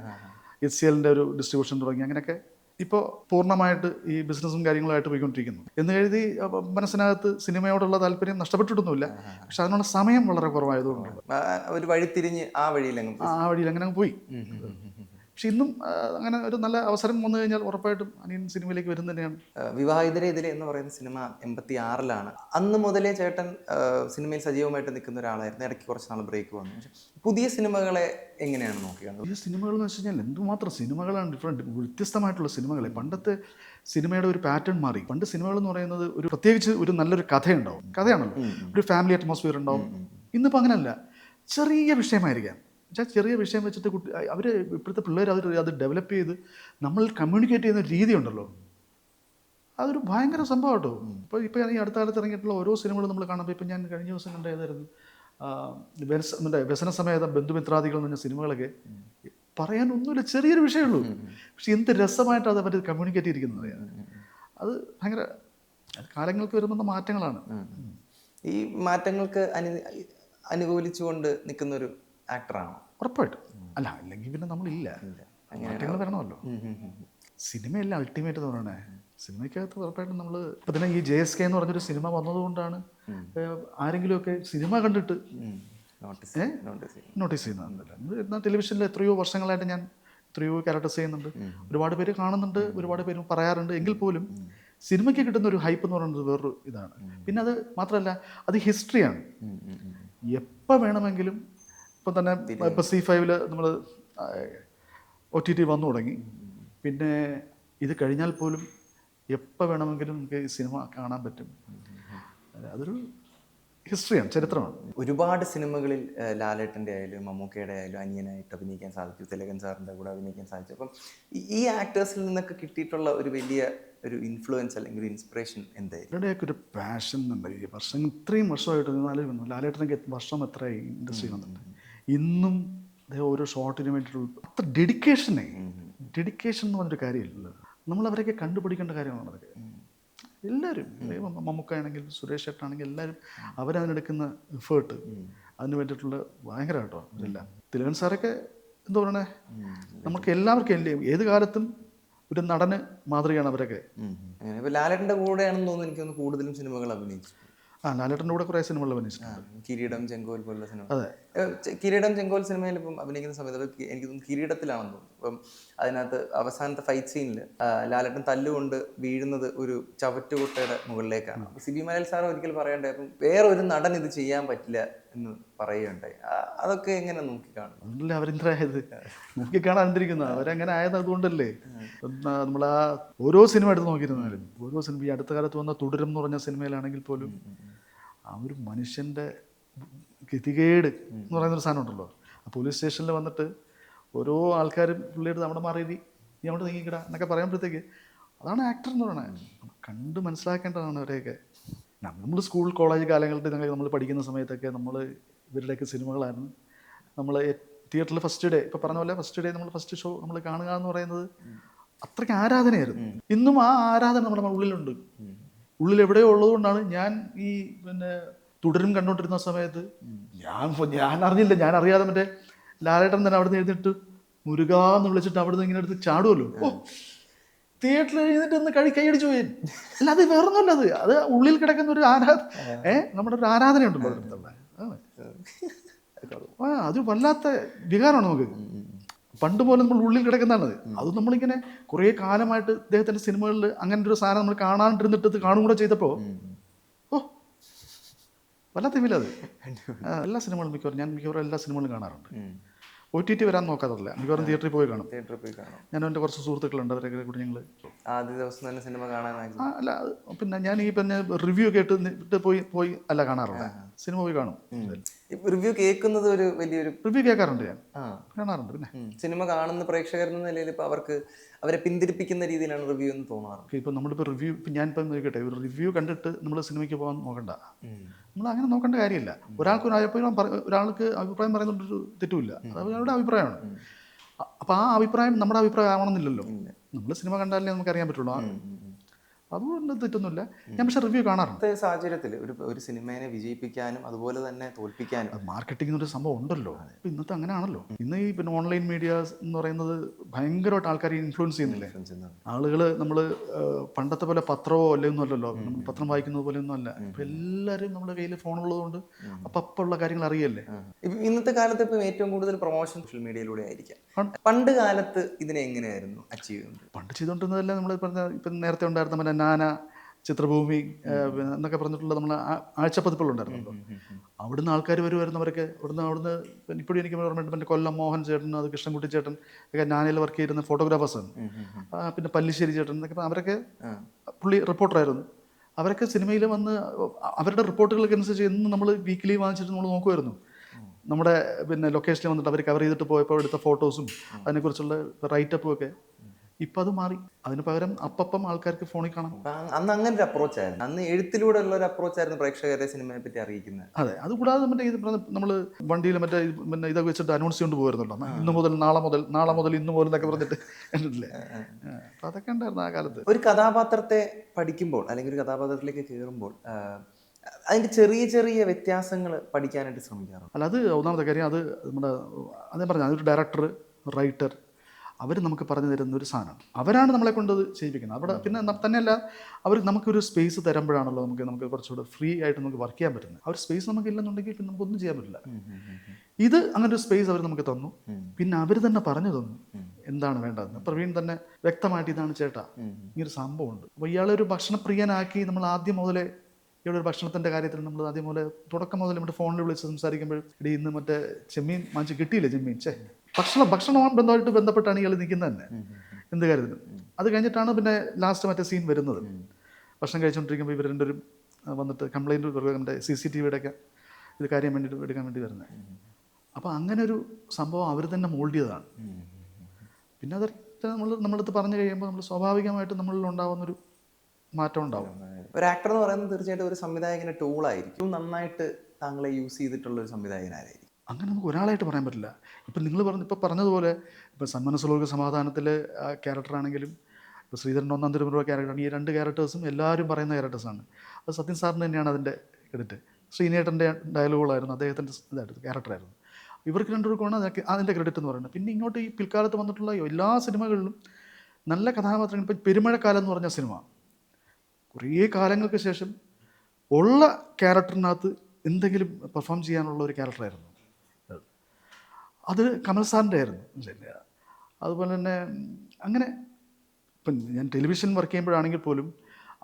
HCLന്റെ ഒരു ഡിസ്ട്രിബ്യൂഷൻ തുടങ്ങി. അങ്ങനെയൊക്കെ ഇപ്പോൾ പൂർണ്ണമായിട്ട് ഈ ബിസിനസ്സും കാര്യങ്ങളുമായിട്ട് പോയിക്കൊണ്ടിരിക്കുന്നു. എന്ന് കരുതി മനസ്സിനകത്ത് സിനിമയോടുള്ള താല്പര്യം നഷ്ടപ്പെട്ടിട്ടൊന്നുമില്ല. പക്ഷെ അതിനുള്ള സമയം വളരെ കുറവായതുകൊണ്ട് ഒരു വഴി തിരിഞ്ഞ് ആ വഴിയിൽ അങ്ങനെ പോയി. പക്ഷെ ഇന്നും അങ്ങനെ ഒരു നല്ല അവസരം വന്നു കഴിഞ്ഞാൽ ഉറപ്പായിട്ടും അനിയൻ സിനിമയിലേക്ക് വരും തന്നെയാണ്. വിവാഹിതരെതിരെ എന്ന് പറയുന്ന സിനിമ 86-ലാണ്. അന്ന് മുതലേ ചേട്ടൻ സിനിമയിൽ സജീവമായിട്ട് നിൽക്കുന്ന ഒരാളായിരുന്നു. ഇടയ്ക്ക് കുറച്ച് നാൾ ബ്രേക്ക് വന്നു. പക്ഷെ പുതിയ സിനിമകളെ എങ്ങനെയാണ് നോക്കിയത്? പുതിയ സിനിമകൾ എന്ന് വെച്ച് കഴിഞ്ഞാൽ എന്തുമാത്രം സിനിമകളാണ്, വ്യത്യസ്തമായിട്ടുള്ള സിനിമകളെ. പണ്ടത്തെ സിനിമയുടെ ഒരു പാറ്റേൺ മാറി. പണ്ട് സിനിമകൾ എന്ന് പറയുന്നത് പ്രത്യേകിച്ച് ഒരു നല്ലൊരു കഥയുണ്ടാവും, കഥയാണല്ലോ, ഒരു ഫാമിലി അറ്റ്മോസ്ഫിയർ ഉണ്ടാവും. ഇന്നിപ്പോൾ അങ്ങനെയല്ല, ചെറിയ വിഷയമായിരിക്കാം. ചെറിയ വിഷയം വെച്ചിട്ട് അവർ ഇപ്പോഴത്തെ പിള്ളേർ അത് ഡെവലപ്പ് ചെയ്ത് നമ്മൾ കമ്മ്യൂണിക്കേറ്റ് ചെയ്യുന്ന രീതി ഉണ്ടല്ലോ, അതൊരു ഭയങ്കര സംഭവം കേട്ടോ. ഇപ്പോൾ ഈ അടുത്ത കാലത്ത് ഇറങ്ങിയിട്ടുള്ള ഓരോ സിനിമകളും നമ്മൾ കാണുമ്പോൾ, ഇപ്പം ഞാൻ കഴിഞ്ഞ ദിവസം കണ്ട ഏതായിരുന്നു വ്യസന സമേത ബന്ധുമിത്രാദികൾ എന്ന് പറഞ്ഞ സിനിമകളൊക്കെ പറയാനൊന്നുമില്ല, ചെറിയൊരു വിഷയമുള്ളൂ. പക്ഷെ എന്ത് രസമായിട്ട് അത് അവർ കമ്മ്യൂണിക്കേറ്റ് ചെയ്തിരിക്കുന്നത്. അത് ഭയങ്കര കാലങ്ങൾക്ക് വരുന്ന മാറ്റങ്ങളാണ്. ഈ മാറ്റങ്ങൾക്ക് അനുകൂലിച്ചുകൊണ്ട് നിൽക്കുന്നൊരു ആക്ടറാണ് ഉറപ്പായിട്ടും. അല്ല, അല്ലെങ്കിൽ പിന്നെ നമ്മളില്ല, മാറ്റങ്ങൾ വരണമല്ലോ. സിനിമയല്ല അൾട്ടിമേറ്റ് എന്ന് പറയണേ. സിനിമയ്ക്കകത്ത് ഉറപ്പായിട്ടും നമ്മൾ ഇപ്പം തന്നെ ഈ JSK എന്ന് പറഞ്ഞൊരു സിനിമ വന്നതുകൊണ്ടാണ് ആരെങ്കിലുമൊക്കെ സിനിമ കണ്ടിട്ട് നോട്ടീസ് ചെയ്യുന്നത്. എന്നാൽ ടെലിവിഷനിൽ എത്രയോ വർഷങ്ങളായിട്ട് ഞാൻ എത്രയോ ക്യാരക്ടേഴ്സ് ചെയ്യുന്നുണ്ട്, ഒരുപാട് പേര് കാണുന്നുണ്ട്, ഒരുപാട് പേര് പറയാറുണ്ട്. എങ്കിൽ പോലും സിനിമയ്ക്ക് കിട്ടുന്ന ഒരു ഹൈപ്പ് എന്ന് പറയുന്നത് വേറൊരു ഇതാണ്. പിന്നെ അത് മാത്രമല്ല, അത് ഹിസ്റ്ററിയാണ്. എപ്പോൾ വേണമെങ്കിലും ഇപ്പം തന്നെ ഇപ്പോൾ C5 നമ്മൾ OTT വന്നു തുടങ്ങി. പിന്നെ ഇത് കഴിഞ്ഞാൽ പോലും എപ്പോൾ വേണമെങ്കിലും നമുക്ക് ഈ സിനിമ കാണാൻ പറ്റും. അതൊരു ഹിസ്റ്ററിയാണ്, ചരിത്രമാണ്. ഒരുപാട് സിനിമകളിൽ ലാലേട്ടൻ്റെ ആയാലും മമ്മൂക്കയുടെ ആയാലും അനിയനായിട്ട് അഭിനയിക്കാൻ സാധിച്ചു, തിലകൻ സാറിൻ്റെ കൂടെ അഭിനയിക്കാൻ സാധിച്ചു. അപ്പം ഈ ആക്ടേഴ്സിൽ നിന്നൊക്കെ കിട്ടിയിട്ടുള്ള ഒരു വലിയ ഒരു ഇൻഫ്ലുവൻസ് അല്ലെങ്കിൽ ഒരു ഇൻസ്പിറേഷൻ എന്തായിരുന്നു? ഇവരുടെയൊക്കെ ഒരു പാഷൻ ഉണ്ട്. ഈ വർഷം ഇത്രയും വർഷമായിട്ട് ലാലേട്ടനൊക്കെ വർഷം എത്ര ഇൻഡസ്ട്രി വന്നിട്ടുണ്ട്. ഇന്നും അദ്ദേഹം ഓരോ ഷോട്ടിന് വേണ്ടിയിട്ടുള്ള അത്ര ഡെഡിക്കേഷൻ എന്ന് പറഞ്ഞൊരു കാര്യമില്ലല്ലോ. നമ്മളവരൊക്കെ കണ്ടുപിടിക്കേണ്ട കാര്യമാണ് അതൊക്കെ. എല്ലാവരും, മമ്മൂക്ക ആണെങ്കിൽ സുരേഷ് ചേട്ടനാണെങ്കിൽ എല്ലാവരും അവരതിനെടുക്കുന്ന എഫേർട്ട്, അതിന് വേണ്ടിയിട്ടുള്ള ഭയങ്കര കേട്ടോ അവരെല്ലാം. തിലകൻ സാറൊക്കെ എന്താ പറയണേ, നമുക്ക് എല്ലാവർക്കും ഏത് കാലത്തും ഒരു നടന് മാതൃകയാണ് അവരൊക്കെ. ലാലേട്ടൻ്റെ കൂടെയാണെന്ന് തോന്നുന്നു എനിക്കൊന്ന് കൂടുതലും സിനിമകൾ അഭിനയിച്ചു. ലാലേട്ടൻ്റെ കൂടെ കുറേ സിനിമകൾ അഭിനയിച്ചിട്ടുണ്ട്. കിരീടം, ചെങ്കോൽ പോലുള്ള സിനിമ. അതെ, കിരീടം, ചെങ്കോൽ സിനിമയിൽ ഇപ്പം അഭിനയിക്കുന്ന സമയത്ത് എനിക്ക് തോന്നുന്നു കിരീടത്തിലാണെന്ന് തോന്നുന്നു. അപ്പം അതിനകത്ത് അവസാനത്തെ ഫൈറ്റ് സീനിൽ ലാലേട്ടൻ തല്ലുകൊണ്ട് വീഴുന്നത് ഒരു ചവറ്റുകുട്ടയുടെ മുകളിലേക്കാണ്. അപ്പം സിബി മലയിൽ സാർ ഒരിക്കൽ പറയണ്ടായി, അപ്പം വേറെ ഒരു നടൻ ഇത് ചെയ്യാൻ പറ്റില്ല എന്ന് പറയുകയുണ്ടായി. അതൊക്കെ എങ്ങനെ നോക്കിക്കാണും? അതുകൊണ്ടല്ലേ അവരെന്തായത് നോക്കിക്കാണാതിരിക്കുന്നത്, അവരങ്ങനെ ആയത് അതുകൊണ്ടല്ലേ. നമ്മൾ ആ ഓരോ സിനിമ എടുത്ത് നോക്കിയിരുന്നാലും, ഓരോ സിനിമ ഈ അടുത്ത കാലത്ത് വന്ന തുടരും എന്ന് പറഞ്ഞ സിനിമയിലാണെങ്കിൽ പോലും ആ ഒരു മനുഷ്യൻ്റെ ഗതികേട് എന്ന് പറയുന്നൊരു സാധനം ഉണ്ടല്ലോ. ആ പോലീസ് സ്റ്റേഷനിൽ വന്നിട്ട് ഓരോ ആൾക്കാരും പുള്ളിയെടുത്ത് അവിടെ മാറി നീ അവിടെ നീങ്ങിക്കിടാ എന്നൊക്കെ പറയുമ്പോഴത്തേക്ക് അതാണ് ആക്ടർ എന്ന് പറയുന്നത്. കണ്ട് മനസ്സിലാക്കേണ്ടതാണ് അവരെയൊക്കെ. നമ്മൾ സ്കൂൾ കോളേജ് കാലങ്ങളിൽ നമ്മൾ പഠിക്കുന്ന സമയത്തൊക്കെ നമ്മൾ ഇവരുടെയൊക്കെ സിനിമകളായിരുന്നു. നമ്മൾ തിയേറ്ററിൽ ഫസ്റ്റ് ഡേ, ഇപ്പോൾ പറഞ്ഞ പോലെ ഫസ്റ്റ് ഡേ നമ്മൾ ഫസ്റ്റ് ഷോ നമ്മൾ കാണുക എന്ന് പറയുന്നത് അത്രയ്ക്ക് ആരാധനയായിരുന്നു. ഇന്നും ആ ആരാധന നമ്മുടെ ഉള്ളിലുണ്ട്. ഉള്ളിൽ എവിടെയോ ഉള്ളതുകൊണ്ടാണ് ഞാൻ ഈ പിന്നെ തുടരും കണ്ടുകൊണ്ടിരുന്ന സമയത്ത് ഞാൻ അറിഞ്ഞില്ല, ഞാൻ അറിയാതെ മറ്റേ ലാലേട്ടൻ തന്നെ അവിടെ നിന്ന് എഴുന്നിട്ട് മുരുകാന്ന് വിളിച്ചിട്ട് അവിടെ നിന്ന് ഇങ്ങനെ എടുത്ത് ചാടുമല്ലോ. തിയേറ്ററിൽ എഴുന്നിട്ട് ഒന്ന് കൈയടിച്ചു പോയി. അല്ല, അത് വേറൊന്നുമല്ല, അത് ഉള്ളിൽ കിടക്കുന്ന ഒരു നമ്മുടെ ഒരു ആരാധന ഉണ്ടല്ലോ. അത് വല്ലാത്ത വികാരമാണ് നമുക്ക്. പണ്ട് പോലെ നമ്മൾ ഉള്ളിൽ കിടക്കുന്നതാണ് അത്. നമ്മളിങ്ങനെ കുറേ കാലമായിട്ട് ഇദ്ദേഹത്തിൻ്റെ സിനിമകളിൽ അങ്ങനെ ഒരു സാധനം നമ്മൾ കാണാണ്ടിരുന്നിട്ട് കാണും കൂടെ ചെയ്തപ്പോൾ വല്ലാത്ത ഫീൽ അത്. എല്ലാ സിനിമകളും മിക്കവാറും എല്ലാ സിനിമകളും കാണാറുണ്ട്. OTT വരാൻ നോക്കാറില്ല, മിക്കവാറും തിയേറ്ററിൽ പോയി കാണും. ഞാൻ എൻ്റെ കുറച്ച് സുഹൃത്തുക്കളുണ്ട്, അവരൊക്കെ കൂടി ഞങ്ങൾ ആദ്യ ദിവസം തന്നെ സിനിമ കാണാനായി. അല്ല പിന്നെ ഞാൻ ഈ പിന്നെ റിവ്യൂ ഒക്കെ ഇട്ട് പോയി അല്ല കാണാറുണ്ട്, സിനിമ പോയി കാണും. റിവ്യൂ കേൾക്കുന്നത് ഒരു വലിയൊരു റിവ്യൂ കേൾക്കാറുണ്ട്, ഞാൻ കാണാറുണ്ട്. പിന്നെ സിനിമ കാണുന്ന പ്രേക്ഷകരെന്ന നിലയിൽ ഇപ്പോൾ അവരെ പിന്തിരിപ്പിക്കുന്ന രീതിയിലാണ് റിവ്യൂ എന്ന് തോന്നാറുണ്ട്. ഇപ്പം നമ്മളിപ്പോൾ റിവ്യൂ, ഇപ്പം ഞാനിപ്പം നോക്കട്ടെ, ഒരു റിവ്യൂ കണ്ടിട്ട് നമ്മൾ സിനിമയ്ക്ക് പോകാൻ നോക്കണ്ട. നമ്മൾ അങ്ങനെ നോക്കേണ്ട കാര്യമില്ല. ഒരാൾക്ക് അഭിപ്രായം പറയുന്നൊരു തെറ്റുമില്ല, അത് അവരുടെ അഭിപ്രായമാണ്. അപ്പം ആ അഭിപ്രായം നമ്മുടെ അഭിപ്രായം ആവണമെന്നില്ലല്ലോ. നമ്മൾ സിനിമ കണ്ടാലേ നമുക്ക് അറിയാൻ പറ്റുള്ളൂ. അതുകൊണ്ട് തെറ്റൊന്നുമില്ല. ഞാൻ പക്ഷേ റിവ്യൂ കാണാറുണ്ട്. സാഹചര്യത്തിൽ ഒരു സിനിമയെ വിജയിപ്പിക്കാനും അതുപോലെ തന്നെ തോൽപ്പിക്കാനും മാർക്കറ്റിംഗ് എന്നൊരു സംഭവം ഉണ്ടല്ലോ. ഇപ്പം ഇന്നത്തെ അങ്ങനെയാണല്ലോ. ഇന്ന് ഈ പിന്നെ ഓൺലൈൻ മീഡിയാസ് എന്ന് പറയുന്നത് ഭയങ്കരമായിട്ട് ആൾക്കാരെ ഇൻഫ്ലുവൻസ് ചെയ്യുന്നില്ലേ. ആളുകൾ നമ്മൾ പണ്ടത്തെ പോലെ പത്രമോ അല്ലെയൊന്നും അല്ലല്ലോ, നമ്മൾ പത്രം വായിക്കുന്നത് പോലെ ഒന്നും അല്ല. ഇപ്പം എല്ലാവരും നമ്മുടെ കയ്യിൽ ഫോണുള്ളതുകൊണ്ട് അപ്പം ഉള്ള കാര്യങ്ങൾ അറിയല്ലേ. ഇന്നത്തെ കാലത്ത് ഇപ്പം ഏറ്റവും കൂടുതൽ പ്രൊമോഷൻ സോഷ്യൽ മീഡിയയിലൂടെ ആയിരിക്കാം. പണ്ട് കാലത്ത് ഇതിനെ എങ്ങനെയായിരുന്നു അച്ചീവ് ചെയ്യുന്നത്? പണ്ട് ചെയ്തുകൊണ്ടിരുന്നതല്ല നമ്മൾ പറഞ്ഞ ഇപ്പം നേരത്തെ ഉണ്ടായിരുന്ന നാന, ചിത്രഭൂമി എന്നൊക്കെ പറഞ്ഞിട്ടുള്ള നമ്മൾ ആഴ്ചപ്പതിപ്പുകളുണ്ടായിരുന്നല്ലോ. അവിടുന്ന് ആൾക്കാർ വരുമായിരുന്നവരൊക്കെ. അവിടുന്ന് ഇപ്പോഴും എനിക്ക് ഓർമ്മയുണ്ട്, പിന്നെ കൊല്ലം മോഹൻ ചേട്ടൻ, അത് കൃഷ്ണൻകുട്ടി ചേട്ടൻ ഒക്കെ നാനയിൽ വർക്ക് ചെയ്യുന്ന ഫോട്ടോഗ്രാഫേഴ്സാണ്. പിന്നെ പല്ലിശ്ശേരി ചേട്ടൻ എന്നൊക്കെ, അവരൊക്കെ പുള്ളി റിപ്പോർട്ടറായിരുന്നു. അവരൊക്കെ സിനിമയിൽ വന്ന് അവരുടെ റിപ്പോർട്ടുകൾക്ക് അനുസരിച്ച് എന്ന് നമ്മൾ വീക്കിലി വാങ്ങിച്ചിട്ട് നമ്മൾ നോക്കുമായിരുന്നു. നമ്മുടെ പിന്നെ ലൊക്കേഷനിൽ വന്നിട്ട് അവർ കവർ ചെയ്തിട്ട് പോയപ്പോൾ എടുത്ത ഫോട്ടോസും അതിനെക്കുറിച്ചുള്ള റൈറ്റപ്പും ഒക്കെ. ഇപ്പം അത് മാറി. അതിന് പകരം അപ്പം ആൾക്കാർക്ക് ഫോണിൽ കാണാം. അന്ന് അങ്ങനെ ഒരു അപ്രോച്ചായിരുന്നു. അന്ന് എഴുത്തിലൂടെ ഉള്ള ഒരു അപ്രോച്ചായിരുന്നു പ്രേക്ഷകരെ സിനിമയെ പറ്റി അറിയിക്കുന്നത്. അതെ, അത് കൂടാതെ മറ്റേ ഇത് നമ്മൾ വണ്ടിയിൽ മറ്റേ പിന്നെ ഇതൊക്കെ വെച്ചിട്ട് അനൗൺസ് ചെയ്തുകൊണ്ട് പോകുമായിരുന്നല്ലോ. ഇന്ന് മുതൽ നാളെ മുതൽ ഇന്ന് മുതൽ എന്നൊക്കെ പറഞ്ഞിട്ട് കണ്ടിട്ടില്ലേ. അപ്പം അതൊക്കെ ഉണ്ടായിരുന്നു ആ കാലത്ത്. ഒരു കഥാപാത്രത്തെ പഠിക്കുമ്പോൾ അല്ലെങ്കിൽ ഒരു കഥാപാത്രത്തിലേക്ക് കയറുമ്പോൾ അതിൻ്റെ ചെറിയ ചെറിയ വ്യത്യാസങ്ങൾ പഠിക്കാനായിട്ട് ശ്രമിക്കാറുണ്ട്. അല്ല, അത് ഒന്നാമത്തെ കാര്യം. അത് നമ്മുടെ അതേ പറഞ്ഞ അതൊരു ഡയറക്ടർ, റൈറ്റർ, അവർ നമുക്ക് പറഞ്ഞു തരുന്ന ഒരു സാധനമാണ്. അവരാണ് നമ്മളെ കൊണ്ട് ചെയ്യിപ്പിക്കുന്നത്. അവിടെ പിന്നെ തന്നെയല്ല, അവർ നമുക്കൊരു സ്പേസ് തരുമ്പോഴാണല്ലോ നമുക്ക് കുറച്ചുകൂടെ ഫ്രീ ആയിട്ട് നമുക്ക് വർക്ക് ചെയ്യാൻ പറ്റുന്നത്. ആ ഒരു സ്പേസ് നമുക്ക് ഇല്ലെന്നുണ്ടെങ്കിൽ പിന്നെ നമുക്കൊന്നും ചെയ്യാൻ പറ്റില്ല. ഇത് അങ്ങനെ ഒരു സ്പേസ് അവർ നമുക്ക് തന്നു. പിന്നെ അവർ തന്നെ പറഞ്ഞു തന്നു എന്താണ് വേണ്ടതെന്ന്. പ്രവീൺ തന്നെ വ്യക്തമായിട്ട് ഇതാണ് ചേട്ടാ, ഇങ്ങനൊരു സംഭവമുണ്ട്. അപ്പോൾ ഇയാളൊരു ഭക്ഷണപ്രിയനാക്കി നമ്മൾ ആദ്യം മുതലേ ഇവിടെ ഒരു ഭക്ഷണത്തിൻ്റെ കാര്യത്തിൽ നമ്മൾ ആദ്യം മുതലേ തുടക്കം മുതൽ നമ്മുടെ ഫോണിൽ വിളിച്ച് സംസാരിക്കുമ്പോൾ ഇടയിൽ ഇന്ന് മറ്റേ ചെമ്മീൻ വാങ്ങിച്ച് കിട്ടിയില്ലേ, ചെമ്മീൻ ഭക്ഷണവുമായി ബന്ധപ്പെട്ടാണ് ഇയാൾ നിൽക്കുന്നത് തന്നെ എന്ത് കാര്യത്തിലും. അത് കഴിഞ്ഞിട്ടാണ് പിന്നെ ലാസ്റ്റ് മറ്റേ സീൻ വരുന്നത്. ഭക്ഷണം കഴിച്ചുകൊണ്ടിരിക്കുമ്പോൾ ഇവർ രണ്ടുപേരും വന്നിട്ട് കംപ്ലൈൻറ്റ് നമ്മുടെ CCTVയുടെയൊക്കെ ഇത് കാര്യം വേണ്ടിയിട്ട് എടുക്കാൻ വേണ്ടി വരുന്നത്. അപ്പോൾ അങ്ങനെ ഒരു സംഭവം അവർ തന്നെ മോൾഡ് ചെയ്തതാണ്. പിന്നെ അതൊക്കെ നമ്മളടുത്ത് പറഞ്ഞു കഴിയുമ്പോൾ നമ്മൾ സ്വാഭാവികമായിട്ട് നമ്മളിൽ ഉണ്ടാകുന്നൊരു മാറ്റം ഉണ്ടാവും. ഒരു ആക്ടർ എന്ന് പറയുന്നത് തീർച്ചയായിട്ടും ഒരു സംവിധായകൻ്റെ ടൂളായിരിക്കും. നന്നായിട്ട് താങ്കളെ യൂസ് ചെയ്തിട്ടുള്ള ഒരു സംവിധായകനായിരിക്കും. അങ്ങനെ നമുക്ക് ഒരാളായിട്ട് പറയാൻ പറ്റില്ല. ഇപ്പം നിങ്ങൾ പറഞ്ഞതുപോലെ ഇപ്പോൾ സന്മനസ്സുലോക സമാധാനത്തിലെ ക്യാരക്ടറാണെങ്കിലും ഇപ്പോൾ ശ്രീധരൻ ഒന്നാം തിരുമുറ ക്യാരക്ടറാണ്. ഈ രണ്ട് ക്യാരക്ടേഴ്സും എല്ലാവരും പറയുന്ന ക്യാരക്ടേഴ്സാണ്. അത് സത്യൻ സാറിന് തന്നെയാണ് അതിൻ്റെ ക്രെഡിറ്റ്. ശ്രീനേട്ടൻ്റെ ഡയലോഗുകളായിരുന്നു, അദ്ദേഹത്തിൻ്റെ ഇതായിരുന്നു, ക്യാരക്ടറായിരുന്നു. ഇവർക്ക് രണ്ടുപേർക്കുമാണ് അതിൻ്റെ ക്രെഡിറ്റ് എന്ന് പറയുന്നത്. പിന്നെ ഇങ്ങോട്ട് ഈ പിൽക്കാലത്ത് വന്നിട്ടുള്ള എല്ലാ സിനിമകളിലും നല്ല കഥാപാത്രങ്ങൾ, ഇപ്പോൾ പെരുമഴക്കാലം എന്ന് പറഞ്ഞ സിനിമ കുറേ കാലങ്ങൾക്ക് ശേഷം ഉള്ള ക്യാരക്ടറിനകത്ത് എന്തെങ്കിലും പെർഫോം ചെയ്യാനുള്ള ഒരു ക്യാരക്ടറായിരുന്നു. അത് കമൽ സാറിൻ്റെ ആയിരുന്നു. അതുപോലെ തന്നെ അങ്ങനെ ഇപ്പം ഞാൻ ടെലിവിഷൻ വർക്ക് ചെയ്യുമ്പോഴാണെങ്കിൽ പോലും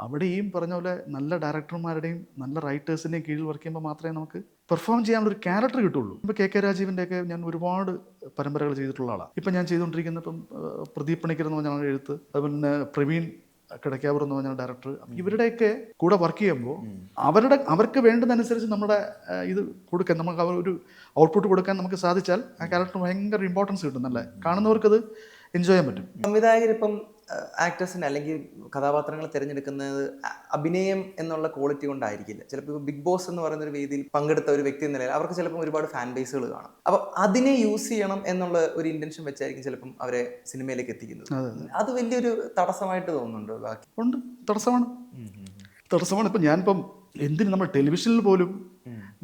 അവിടെയും പറഞ്ഞ പോലെ നല്ല ഡയറക്ടർമാരുടെയും നല്ല റൈറ്റേഴ്സിൻ്റെയും കീഴിൽ വർക്ക് ചെയ്യുമ്പോൾ മാത്രമേ നമുക്ക് പെർഫോം ചെയ്യാനുള്ളൊരു ക്യാരക്ടർ കിട്ടുള്ളൂ. ഇപ്പോൾ KK രാജീവിൻ്റെയൊക്കെ ഞാൻ ഒരുപാട് പരമ്പരകൾ ചെയ്തിട്ടുള്ള ആളാണ്. ഇപ്പം ഞാൻ ചെയ്തുകൊണ്ടിരിക്കുന്ന ഇപ്പം പ്രദീപ് പണിക്കർ എന്ന് പറഞ്ഞ എഴുത്ത്, അതുപോലെ തന്നെ പ്രവീൺ കിടക്കാവൂർ എന്ന് പറഞ്ഞ ഡയറക്ടർ, ഇവരുടെയൊക്കെ കൂടെ വർക്ക് ചെയ്യുമ്പോൾ അവർക്ക് വേണ്ടതനുസരിച്ച് നമ്മുടെ ഇത് കൊടുക്കാൻ, നമുക്ക് ഒരു ഔട്ട്പുട്ട് കൊടുക്കാൻ നമുക്ക് സാധിച്ചാൽ ആ ക്യാരക്ടർ ഭയങ്കര ഇമ്പോർട്ടൻസ് കിട്ടും. നല്ല കാണുന്നവർക്കത് എൻജോയ് ചെയ്യാൻ പറ്റും. സംവിധായകരിപ്പം ആക്ടേഴ്സിന് അല്ലെങ്കിൽ കഥാപാത്രങ്ങൾ തിരഞ്ഞെടുക്കുന്നത് അഭിനയം എന്നുള്ള ക്വാളിറ്റി കൊണ്ടായിരിക്കില്ല. ചിലപ്പോൾ ബിഗ് ബോസ് എന്ന് പറയുന്ന ഒരു വേദിയിൽ പങ്കെടുത്ത ഒരു വ്യക്തി എന്ന നിലയിൽ അവർക്ക് ചിലപ്പോൾ ഒരുപാട് ഫാൻ ബേസുകൾ കാണും. അപ്പോൾ അതിനെ യൂസ് ചെയ്യണം എന്നുള്ള ഒരു ഇൻറ്റൻഷൻ വെച്ചായിരിക്കും ചിലപ്പം അവരെ സിനിമയിലേക്ക് എത്തിക്കുന്നത്. അത് വലിയൊരു തടസ്സമായിട്ട് തോന്നുന്നുണ്ടോ? ബാക്കി ഉണ്ട്, തടസ്സമാണ്. ഇപ്പം ഞാനിപ്പം എന്തിന് നമ്മൾ ടെലിവിഷനിൽ പോലും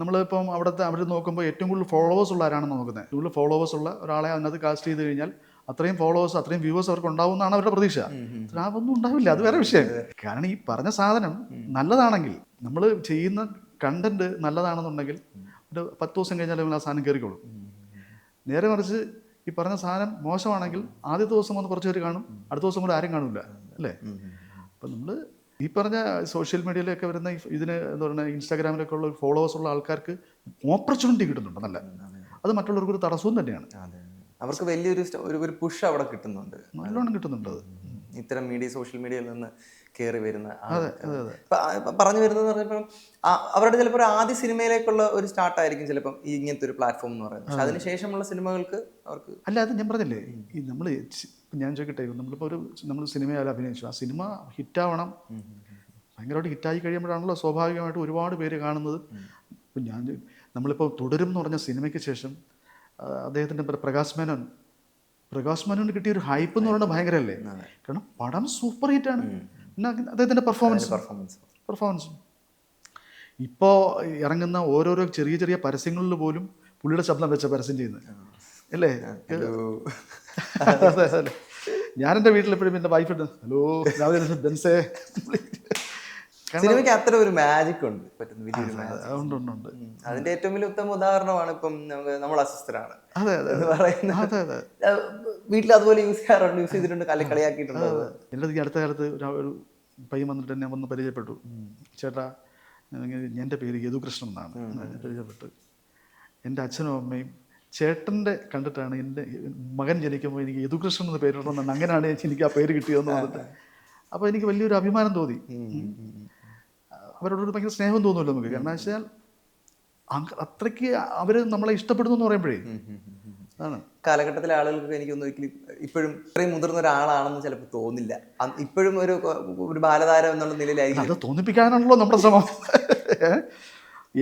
നമ്മളിപ്പം അവർ നോക്കുമ്പോൾ ഏറ്റവും കൂടുതൽ ഫോളോവേഴ്സ് ഉള്ള ആരാണെന്ന് നോക്കുന്നത്. കൂടുതൽ ഫോളോവേഴ്സ് ഉള്ള ഒരാളെ അതിനകത്ത് കാസ്റ്റ് ചെയ്ത് കഴിഞ്ഞാൽ അത്രയും ഫോളോവേഴ്സ്, അത്രയും വ്യൂവേഴ്സ് അവർക്ക് ഉണ്ടാവുമെന്നാണ് അവരുടെ പ്രതീക്ഷ. അതൊന്നും ഉണ്ടാവില്ല, അത് വേറെ വിഷയം. കാരണം ഈ പറഞ്ഞ സാധനം നല്ലതാണെങ്കിൽ, നമ്മൾ ചെയ്യുന്ന കണ്ടന്റ് നല്ലതാണെന്നുണ്ടെങ്കിൽ ഒരു 10 ദിവസം കഴിഞ്ഞാൽ ആ സാധനം കയറിക്കോളും. നേരെ മറിച്ച് ഈ പറഞ്ഞ സാധനം മോശമാണെങ്കിൽ ആദ്യത്തെ ദിവസം വന്ന് കുറച്ച് പേര് കാണും, അടുത്ത ദിവസം കൂടെ ആരും കാണില്ല അല്ലേ. അപ്പം നമ്മൾ ഈ പറഞ്ഞ സോഷ്യൽ മീഡിയയിലൊക്കെ വരുന്ന ഇതിന് എന്താ പറയുക ഇൻസ്റ്റാഗ്രാമിലൊക്കെ ഉള്ള ഫോളോവേഴ്സ് ഉള്ള ആൾക്കാർക്ക് ഓപ്പർച്യൂണിറ്റി കിട്ടുന്നുണ്ട് നല്ല. അത് മറ്റുള്ളവർക്ക് ഒരു തടസ്സവും തന്നെയാണ്. അവർക്ക് വലിയൊരു ഒരു പുഷ് അവിടെ കിട്ടുന്നുണ്ട്, നല്ലോണം കിട്ടുന്നുണ്ട്. അത് ഇത്തരം സോഷ്യൽ മീഡിയയിൽ നിന്ന് കയറി വരുന്ന പറഞ്ഞു വരുന്നത് പറഞ്ഞപ്പം അവരുടെ ചിലപ്പോൾ ഒരു ആദ്യ സിനിമയിലേക്കുള്ള ഒരു സ്റ്റാർട്ടായിരിക്കും ചിലപ്പം ഈ ഇങ്ങനത്തെ ഒരു പ്ലാറ്റ്ഫോം എന്ന് പറയുന്നത്. പക്ഷെ അതിനുശേഷമുള്ള സിനിമകൾക്ക് അവർക്ക് അല്ല, അത് ഞാൻ പറഞ്ഞില്ലേ, ഈ ഞാൻ ചോദിക്കട്ടെ, നമ്മളിപ്പോൾ നമ്മൾ സിനിമയിൽ അഭിനയിച്ചു, ആ സിനിമ ഹിറ്റാവണം, ഭയങ്കരമായിട്ട് ഹിറ്റായി കഴിയുമ്പോഴാണല്ലോ സ്വാഭാവികമായിട്ട് ഒരുപാട് പേര് കാണുന്നത്. ഇപ്പം നമ്മളിപ്പോൾ തുടരും എന്ന് പറഞ്ഞ സിനിമയ്ക്ക് ശേഷം അദ്ദേഹത്തിൻ്റെ പ്രകാശ് മേനോന് കിട്ടിയ ഒരു ഹൈപ്പ് എന്ന് പറയുന്നത് ഭയങ്കരമല്ലേ. കാരണം പടം സൂപ്പർ ഹിറ്റാണ്. പിന്നെ അദ്ദേഹത്തിൻ്റെ പെർഫോമൻസും ഇപ്പോൾ ഇറങ്ങുന്ന ഓരോരോ ചെറിയ ചെറിയ പരസ്യങ്ങളിൽ പോലും പുള്ളിയുടെ ശബ്ദം വെച്ച പരസ്യം ചെയ്യുന്നത് അല്ലേ. ഞാൻ എൻ്റെ വീട്ടിലെപ്പോഴും എൻ്റെ വൈഫിട്ട് ഹലോ ബെൻസേ. സിനിമയ്ക്ക് അത്ര ഒരു മാജിക് ഉണ്ട്, ഉണ്ട്. അതിന്റെ ഏറ്റവും വലിയ ഉത്തമ ഉദാഹരണമാണ് ഇപ്പം നമ്മൾ അസ്വസ്ഥരാണ് പറയുന്നത്. വീട്ടിൽ അതുപോലെ യൂസ് ചെയ്തിട്ടുണ്ട്, കളിയാക്കിയിട്ടുണ്ട്. എൻ്റെ അടുത്ത കാലത്ത് ഒരു പയ്യൻ വന്നിട്ട് എന്നെ വന്ന് പരിചയപ്പെട്ടു. ചേട്ടാ, എൻ്റെ പേര് യദുകൃഷ്ണൻ എന്നാണ്. പരിചയപ്പെട്ടു. എൻ്റെ അച്ഛനും അമ്മയും ചേട്ടൻ്റെ കണ്ടിട്ടാണ് എൻ്റെ മകൻ ജനിക്കുമ്പോൾ എനിക്ക് യദുകൃഷ്ണൻ എന്ന് പേരിടണമെന്നാണ്, അങ്ങനെയാണ് എനിക്ക് ആ പേര് കിട്ടിയതെന്ന് പറഞ്ഞിട്ട്. അപ്പോൾ എനിക്ക് വലിയൊരു അഭിമാനം തോന്നി. അവരോടൊരു ഭയങ്കര സ്നേഹം തോന്നുമല്ലോ നമുക്ക്. കാരണം വെച്ചാൽ അത്രയ്ക്ക് അവർ നമ്മളെ ഇഷ്ടപ്പെടുന്നു എന്ന് പറയുമ്പോഴേ ആണ്. കാലഘട്ടത്തിലെ ആളുകൾക്ക് എനിക്കൊന്നും ഒരിക്കലും ഇപ്പോഴും ഇത്രയും മുതിർന്ന ഒരാളാണെന്ന് ചിലപ്പോൾ തോന്നില്ല. ഇപ്പോഴും ഒരു ബാലതാരം എന്നുള്ള നിലയിലായിരിക്കും. അത് തോന്നിപ്പിക്കാനാണല്ലോ നമ്മുടെ ശ്രമം.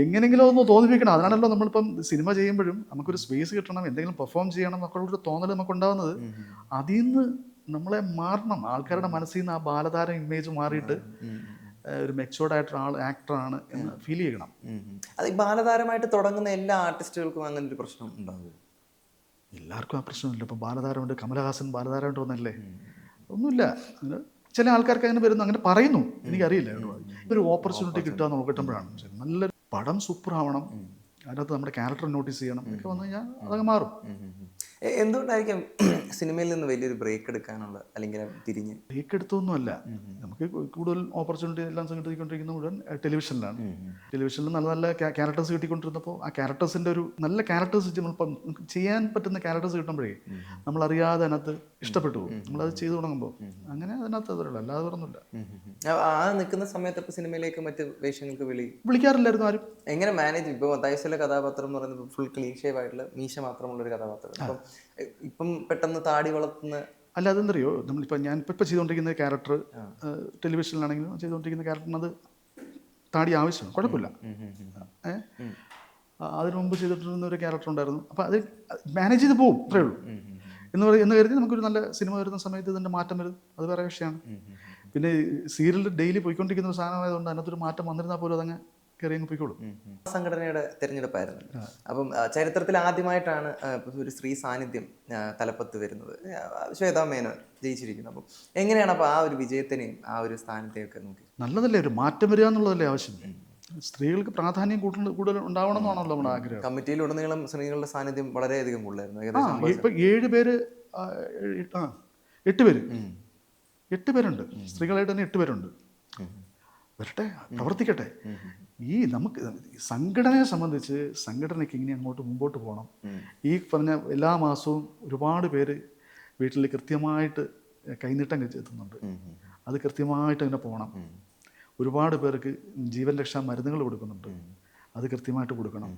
എങ്ങനെങ്കിലും ഒന്ന് തോന്നിപ്പിക്കണം. അതിനാണല്ലോ നമ്മളിപ്പം സിനിമ ചെയ്യുമ്പോഴും നമുക്കൊരു സ്പേസ് കിട്ടണം, എന്തെങ്കിലും പെർഫോം ചെയ്യണം എന്നൊക്കെയുള്ളൊരു തോന്നൽ നമുക്ക് ഉണ്ടാകുന്നത്. അതിൽ നിന്ന് നമ്മളെ മാറണം. ആൾക്കാരുടെ മനസ്സിൽ നിന്ന് ആ ബാലതാരം ഇമേജ് മാറിയിട്ട് ഒരു മെച്ചോർഡ് ആയിട്ടുള്ള ആക്ടറാണ് എന്ന് ഫീൽ ചെയ്യണം. അത് ഈ ബാലതാരമായിട്ട് തുടങ്ങുന്ന എല്ലാ ആർട്ടിസ്റ്റുകൾക്കും അങ്ങനെ ഒരു പ്രശ്നം ഉണ്ടാവും. എല്ലാവർക്കും ആ പ്രശ്നമില്ല. ഇപ്പം ബാലതാരമുണ്ട്, കമലഹാസൻ ബാലതാരമായിട്ട് വന്നല്ലേ, ഒന്നുമില്ല. അങ്ങനെ ചില ആൾക്കാർക്ക് അങ്ങനെ വരുന്നു, അങ്ങനെ പറയുന്നു, എനിക്കറിയില്ല. ഒരു ഓപ്പർച്യൂണിറ്റി കിട്ടുക എന്ന് കിട്ടുമ്പോഴാണ് നല്ലൊരു പടം സൂപ്പർ ആവണം, അതിനകത്ത് നമ്മുടെ ക്യാരക്ടർ നോട്ടീസ് ചെയ്യണം ഒക്കെ വന്നു കഴിഞ്ഞാൽ അതങ്ങ് മാറും. എന്തുകൊണ്ടായിരിക്കും സിനിമയിൽ നിന്ന് വലിയൊരു ബ്രേക്ക് എടുക്കാനുള്ള, അല്ലെങ്കിൽ തിരിഞ്ഞ് ബ്രേക്ക് എടുത്തൊന്നുമല്ല. നമുക്ക് കൂടുതൽ ഓപ്പർച്യൂണിറ്റി എല്ലാം കിട്ടിക്കൊണ്ടിരിക്കുന്ന മുഴുവൻ ടെലിവിഷനിലാണ്. ടെലിവിഷനിൽ നല്ല നല്ല ക്യാരക്ടേഴ്സ് കിട്ടിക്കൊണ്ടിരുന്നപ്പോൾ ആ ക്യാരക്ടേഴ്സിൻ്റെ ഒരു നല്ല ക്യാരക്ടേഴ്സ് നമ്മളിപ്പം ചെയ്യാൻ പറ്റുന്ന ക്യാരക്ടേഴ്സ് കിട്ടുമ്പോഴേ നമ്മളറിയാതെ അതിനകത്ത് ഇഷ്ടപ്പെട്ടു പോകും. നമ്മളത് ചെയ്തു തുടങ്ങുമ്പോൾ അങ്ങനെ അതിനകത്ത് അതുള്ളൂ, അല്ലാതെ പറഞ്ഞില്ല. ആ നിൽക്കുന്ന സമയത്ത് ഇപ്പോൾ സിനിമയിലേക്ക് മറ്റ് വേഷങ്ങൾക്ക് വിളിക്കാറില്ലായിരുന്നു ആരും. എങ്ങനെ മാനേജ്? ഇപ്പോൾ മത്തായിസിലെ കഥാപാത്രം എന്ന് പറയുന്നത് ഫുൾ ക്ലീൻ ഷേവ് ആയിട്ടുള്ള മീശ മാത്രമുള്ള ഒരു കഥാപാത്രം. ഇപ്പം പെട്ടെന്ന് താടി വളർത്തുന്ന അല്ല, അതെന്തറിയോ, നമ്മളിപ്പോൾ ഞാനിപ്പോൾ ചെയ്തുകൊണ്ടിരിക്കുന്ന ക്യാരക്ടർ ടെലിവിഷനിലാണെങ്കിലും ചെയ്തുകൊണ്ടിരിക്കുന്ന ക്യാരക്ടറിന് അത് താടി ആവശ്യമാണ്, കുഴപ്പമില്ല. അതിനു മുമ്പ് ചെയ്തിട്ടിരുന്ന ഒരു ക്യാരക്ടർ ഉണ്ടായിരുന്നു. അപ്പോൾ അത് മാനേജ് ചെയ്ത് പോകും, അത്രേ ഉള്ളൂ. എന്ന് കരുതി നമുക്കൊരു നല്ല സിനിമ വരുന്ന സമയത്ത് ഇതിൻ്റെ മാറ്റം വരും, അത് വേറെ വിഷയമാണ്. പിന്നെ സീരിയൽ ഡെയിലി പോയിക്കൊണ്ടിരിക്കുന്ന ഒരു സാധനമായതുകൊണ്ട് അതിനകത്തൊരു മാറ്റം വന്നിരുന്നാൽ പോലും അതങ്ങ് കയറി അങ്ങ് പോയിക്കോളും. സംഘടനയുടെ തിരഞ്ഞെടുപ്പായിരുന്നു. അപ്പം ചരിത്രത്തിൽ ആദ്യമായിട്ടാണ് ഒരു സ്ത്രീ സാന്നിധ്യം തലപ്പത്ത് വരുന്നത്. ശ്വേതാ മേനോൻ ജയിച്ചിരിക്കുന്നു. അപ്പം എങ്ങനെയാണ് അപ്പോൾ ആ ഒരു വിജയത്തിനെയും ആ ഒരു സ്ഥാനത്തെയൊക്കെ നോക്കി? നല്ലതല്ലേ, ഒരു മാറ്റം വരിക എന്നുള്ളതല്ലേ ആവശ്യം. സ്ത്രീകൾക്ക് പ്രാധാന്യം കൂടുതൽ ഉണ്ടാവണം എന്നാണല്ലോ നമ്മുടെ ആഗ്രഹം. കമ്മിറ്റിയിലുടനീളം സ്ത്രീകളുടെ സാന്നിധ്യം വളരെയധികം കൂടുതലായിരുന്നു. ഇപ്പം 7 പേര് 8 പേരുണ്ട്, സ്ത്രീകളായിട്ട് തന്നെ 8 പേരുണ്ട്. വരട്ടെ, പ്രവർത്തിക്കട്ടെ. ഈ നമുക്ക് സംഘടനയെ സംബന്ധിച്ച് സംഘടനയ്ക്ക് ഇങ്ങനെ അങ്ങോട്ട് മുമ്പോട്ട് പോകണം. ഈ പറഞ്ഞ എല്ലാ മാസവും ഒരുപാട് പേര് വീട്ടിൽ കൃത്യമായിട്ട് കൈനീട്ടം എത്തുന്നുണ്ട്. അത് കൃത്യമായിട്ട് അങ്ങനെ പോകണം. ഒരുപാട് പേർക്ക് ജീവൻ രക്ഷാ മരുന്നുകൾ കൊടുക്കുന്നുണ്ട്, അത് കൃത്യമായിട്ട് കൊടുക്കണം.